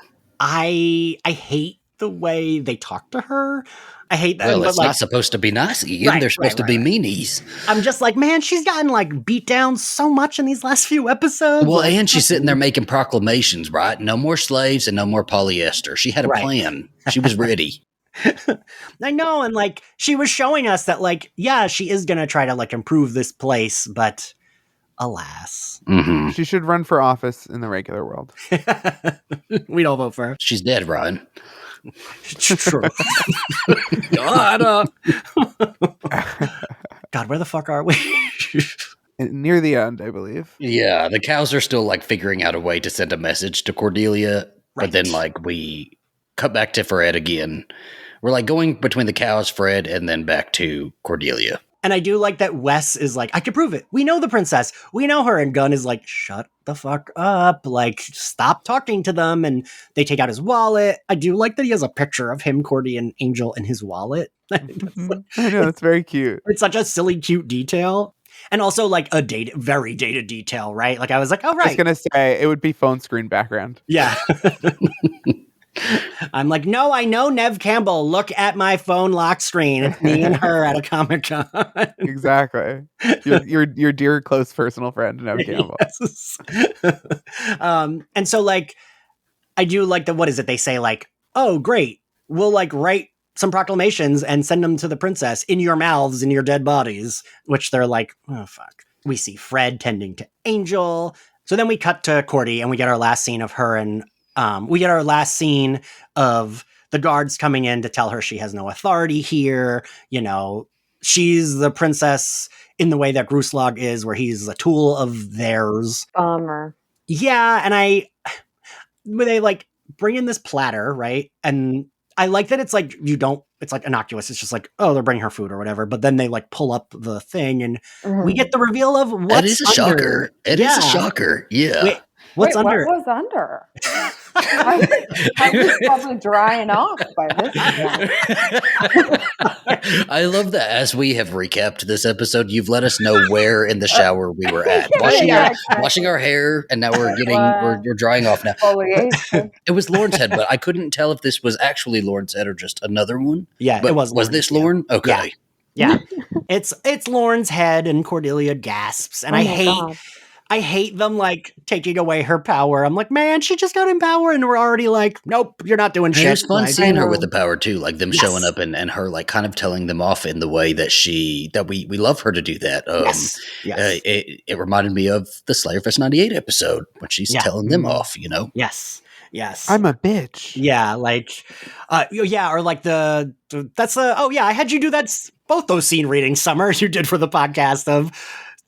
I hate the way they talk to her. I hate that. Well, but it's like, not supposed to be nice, Ian. Right, They're supposed right, to be meanies. I'm just like, man, she's gotten like beat down so much in these last few episodes. Well, Like, and she's sitting there making proclamations, right? No more slaves and no more polyester. She had a Right. plan. She was ready. I know, and like she was showing us that, like, yeah, she is gonna try to like improve this place, but alas, Mhm. She should run for office in the regular world. we don't vote for her. She's dead, Ryan. True. God, where the fuck are we? Near the end, I believe. Yeah, the cows are still like figuring out a way to send a message to Cordelia, Right. but then like we cut back to Fred again. We're like going between the cows, Fred, and then back to Cordelia. And I do like that Wes is like, I can prove it. We know the princess. We know her. And Gunn is like, shut the fuck up. Like, stop talking to them. And they take out his wallet. I do like that he has a picture of him, Cordy, and Angel in his wallet. I know, it's very cute. It's such a silly, cute detail. And also like a very dated detail, right? Like I was like, oh, right. I was going to say, it would be phone screen background. Yeah. I'm like, no, I know Nev Campbell. Look at my phone lock screen. It's me and her at a Comic-Con. Exactly. Your dear close personal friend, Nev Campbell. Yes. And so like, I do like what is it? They say like, oh, great. We'll like write some proclamations and send them to the princess in your mouths, in your dead bodies, which they're like, oh, fuck. We see Fred tending to Angel. So then we cut to Cordy and we get our last scene of her and we get our last scene of the guards coming in to tell her she has no authority here. You know, she's the princess in the way that Gruslog is, where he's a tool of theirs. Bummer. Yeah, and they like bring in this platter, right? And I like that it's like it's like innocuous. It's just like, oh, they're bringing her food or whatever. But then they like pull up the thing and we get the reveal of what's That is a under. shocker. It is a shocker. Yeah. Wait, what's under? What was under? I was probably drying off by this point. I love that as we have recapped this episode, you've let us know where in the shower we were at. Washing our hair, and now we're drying off now. It was Lauren's head, but I couldn't tell if this was actually Lauren's head or just another one. Yeah, but it was. Was this Lauren? Okay. Yeah. It's Lauren's head, and Cordelia gasps, and I hate them like taking away her power. I'm like, man, she just got in power, and we're already like, nope, you're not doing shit. It was fun like, seeing her with the power too, like them showing up and her like kind of telling them off in the way that we love her to do that. Yes. It reminded me of the Slayerfest 98 episode when she's telling them off, you know? Yes. I'm a bitch. Yeah, like, or like I had you do that, both those scene readings, Summer, you did for the podcast of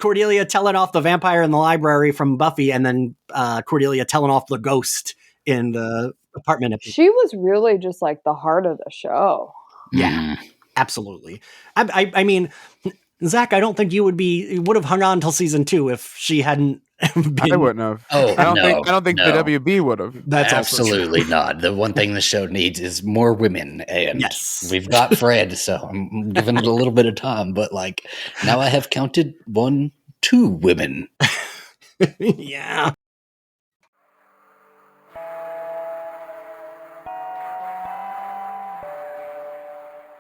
Cordelia telling off the vampire in the library from Buffy, and then Cordelia telling off the ghost in the apartment. She was really just like the heart of the show. Yeah, absolutely. I mean, Zach, I don't think you would have hung on until season 2 if she hadn't been. I wouldn't have. Oh, I don't think the WB would have. That's absolutely not. The one thing the show needs is more women, and we've got Fred, so I'm giving it a little bit of time. But like now, I have counted 2 women. Yeah.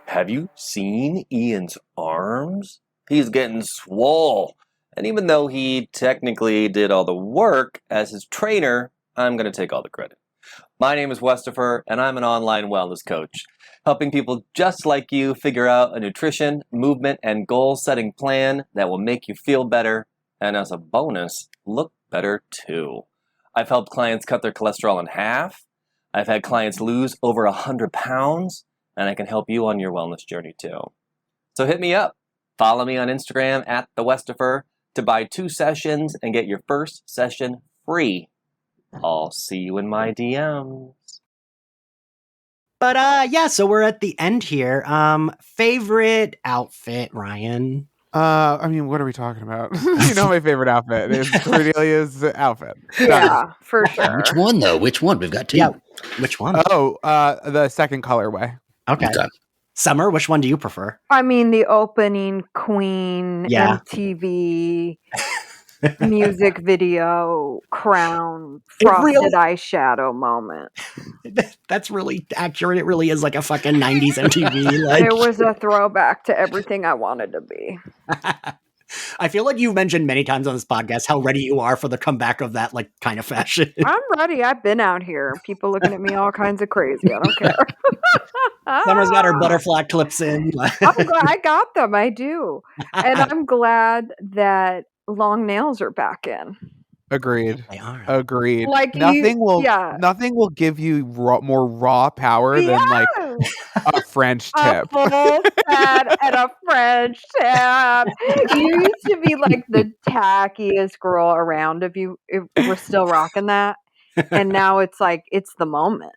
Have you seen Ian's arms? He's getting swole. And even though he technically did all the work as his trainer, I'm going to take all the credit. My name is Westifer, and I'm an online wellness coach, helping people just like you figure out a nutrition, movement, and goal-setting plan that will make you feel better, and as a bonus, look better too. I've helped clients cut their cholesterol in half. I've had clients lose over 100 pounds, and I can help you on your wellness journey too. So hit me up. Follow me on Instagram at @thewestifer to buy 2 sessions and get your first session free. I'll see you in my DMs. But so we're at the end here. Favorite outfit, Ryan? I mean, what are we talking about? You know, my favorite outfit is Cordelia's outfit. Yeah, for sure. Which one though? Which one? We've got 2. Yeah. Which one? Oh, the second colorway. Okay. Summer, which one do you prefer? I mean, the opening Queen, MTV, music video, crown, frosted eyeshadow moment. That's really accurate. It really is like a fucking 90s MTV. Like. It was a throwback to everything I wanted to be. I feel like you've mentioned many times on this podcast how ready you are for the comeback of that like kind of fashion. I'm ready. I've been out here. People looking at me all kinds of crazy. I don't care. Summer's got her butterfly clips in. I got them. I do. And I'm glad that long nails are back in. Agreed. They are. Agreed. Like nothing will give you more raw power than like a French tip. A full set and a French tip. You used to be like the tackiest girl around if we're still rocking that. And now it's like it's the moment.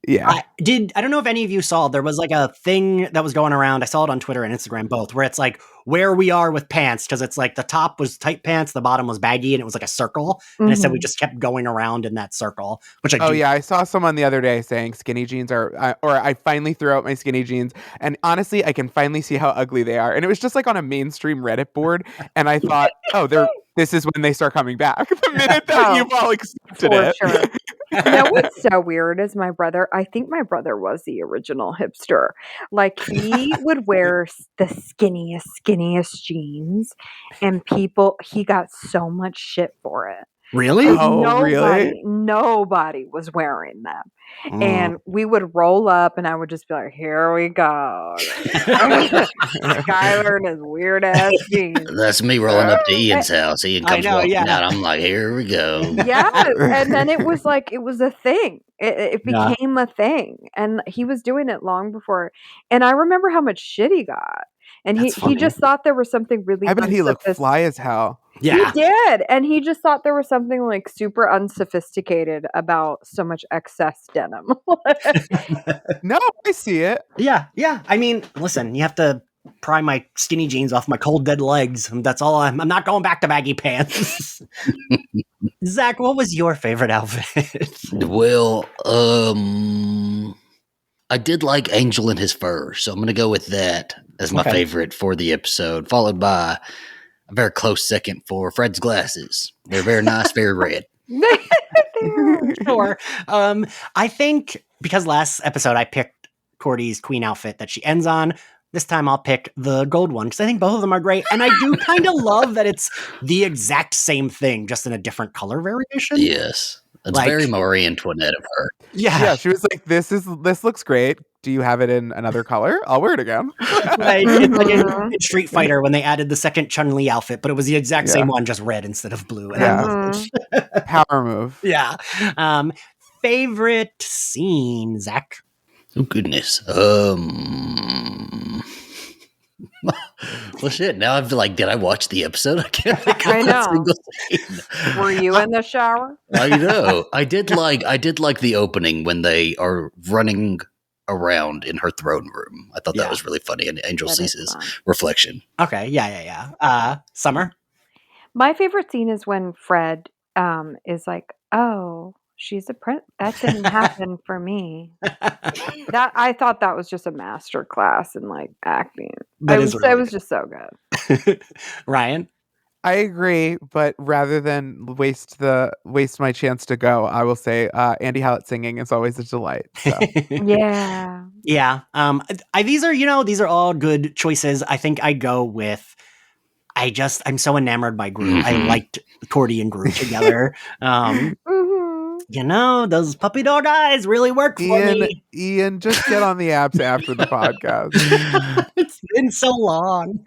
Yeah. I don't know if any of you saw, there was like a thing that was going around. I saw it on Twitter and Instagram both, where it's like, where we are with pants, because it's like the top was tight pants, the bottom was baggy, and it was like a circle. And it said we just kept going around in that circle, which I saw someone the other day saying skinny jeans are, or I finally threw out my skinny jeans, and honestly, I can finally see how ugly they are. And it was just like on a mainstream Reddit board, and I thought, this is when they start coming back. The minute that you've all accepted it. Sure. You know what's so weird is my brother, I think my brother was the original hipster. Like, he would wear the skinniest jeans, and he got so much shit for it. Really? Nobody was wearing them. And we would roll up, and I would just be like, here we go. Skylar and his weird ass jeans. That's me rolling up to Ian's house. Ian comes walking out. I'm like, here we go. Yeah. And then it was like, it was a thing. It became a thing. And he was doing it long before. And I remember how much shit he got. And he just thought there was something really I bet he looked fly as hell. Yeah. He did. And he just thought there was something like super unsophisticated about so much excess denim. No, I see it. Yeah. I mean, listen, you have to pry my skinny jeans off my cold dead legs. That's all. I'm not going back to baggy pants. Zach, what was your favorite outfit? Well, I did like Angel in his fur, so I'm going to go with that as my favorite for the episode, followed by a very close second for Fred's glasses. They're very nice, very red. Sure. I think because last episode I picked Cordy's queen outfit that she ends on, this time I'll pick the gold one because I think both of them are great. And I do kind of love that it's the exact same thing, just in a different color variation. Yes. It's like, very Marie Antoinette of her. Yeah, she was like, this looks great. Do you have it in another color? I'll wear it again. Like, it's like in Street Fighter when they added the second Chun-Li outfit, but it was the exact same one, just red instead of blue. Power move. Yeah. Favorite scene, Zach? Oh, goodness. Well, shit. Now I'm like, did I watch the episode? I can't think of a single scene. Were you in the shower? I know. I did like the opening when they are running around in her throne room. I thought that was really funny, and Angel sees his reflection. Okay. Yeah. Summer? My favorite scene is when Fred is like, "Oh, she's a prince. That didn't happen for me." That I thought that was just a master class in like acting. It was just so good. Ryan? I agree, but rather than waste my chance to go, I will say Andy Hallett singing is always a delight. So. Yeah. These are all good choices. I think I go with. I'm so enamored by Gru. I liked Cordy and Gru together. Those puppy dog eyes really work for me. Ian, just get on the apps after the podcast. It's been so long.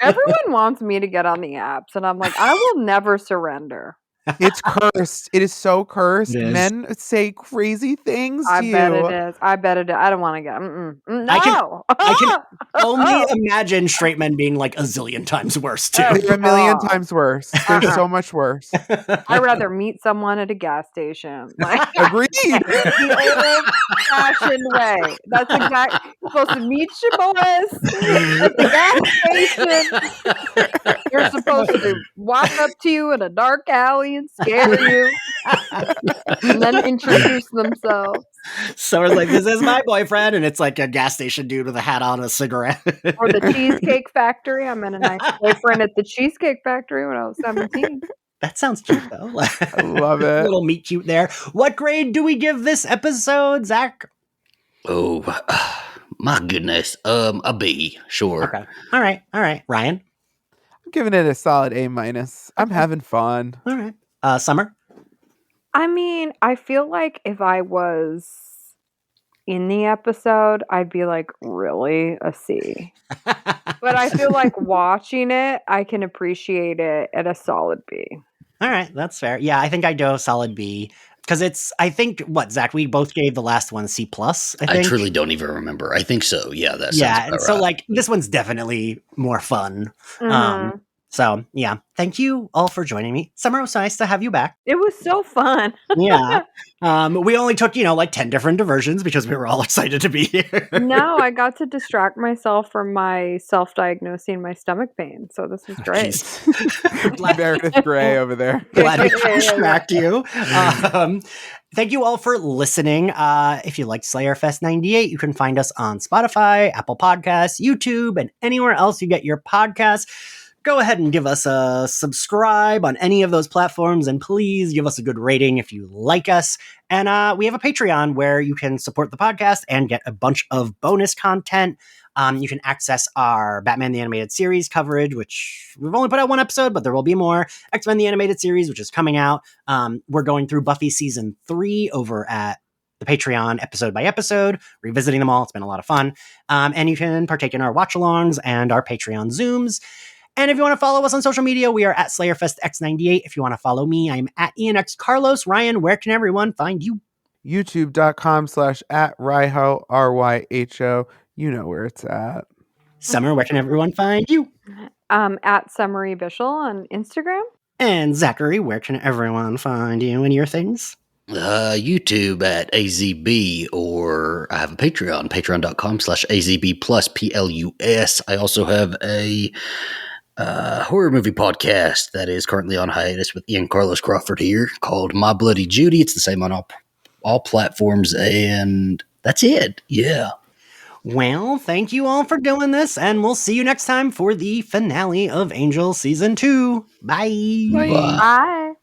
Everyone wants me to get on the apps, and I'm like, I will never surrender. It's cursed. It is so cursed. Men say crazy things to you. I bet it is. I don't want to get. No. I can only imagine straight men being like a zillion times worse too. They're a million times worse. They're so much worse. I'd rather meet someone at a gas station. Agreed. The old-fashioned way. That's exactly. You're supposed to meet your boys at the gas station. You're supposed to walk up to you in a dark alley and scare you, and then introduce themselves. So it's like, this is my boyfriend, and it's like a gas station dude with a hat on, a cigarette. Or the Cheesecake Factory. I met a nice boyfriend at the Cheesecake Factory when I was 17. That sounds cute, though. I love it. A little meet cute there. What grade do we give this episode, Zach? Oh, my goodness. A B, sure. Okay. All right. Ryan? I'm giving it a solid A-. I'm having fun. All right. Summer? I mean, I feel like if I was in the episode, I'd be like, really? A C. But I feel like watching it, I can appreciate it at a solid B. All right, that's fair. Yeah, I think I do a solid B. Because Zach, we both gave the last one C+, I think. I truly don't even remember. I think so. Yeah, and so right. Like, this one's definitely more fun. Mm-hmm. So, yeah, thank you all for joining me. Summer, it was nice to have you back. It was so fun. Yeah. We only took, like 10 different diversions because we were all excited to be here. No, I got to distract myself from my self-diagnosing my stomach pain. So this was great. Meredith Grey over there. Glad we could distract you. Thank you all for listening. If you liked Slayerfest 98, you can find us on Spotify, Apple Podcasts, YouTube, and anywhere else you get your podcasts. Go ahead and give us a subscribe on any of those platforms, and please give us a good rating if you like us. And we have a Patreon where you can support the podcast and get a bunch of bonus content. You can access our Batman the Animated Series coverage, which we've only put out one episode, but there will be more. X-Men the Animated Series, which is coming out. We're going through Buffy Season 3 over at the Patreon episode by episode, revisiting them all. It's been a lot of fun. And you can partake in our watch-alongs and our Patreon Zooms. And if you want to follow us on social media, we are at SlayerFestX98. If you want to follow me, I'm at IanXCarlos. Ryan, where can everyone find you? YouTube.com/@Ryho, RYHO. You know where it's at. Summer, where can everyone find you? At Summary Bishil on Instagram. And Zachary, where can everyone find you and your things? YouTube at AZB, or I have a Patreon, patreon.com/AZB plus PLUS. I also have a horror movie podcast that is currently on hiatus with Ian Carlos Crawford here called My Bloody Judy. It's the same on all platforms, and that's it. Yeah. Well, thank you all for doing this, and we'll see you next time for the finale of Angel Season 2. Bye. Bye. Bye.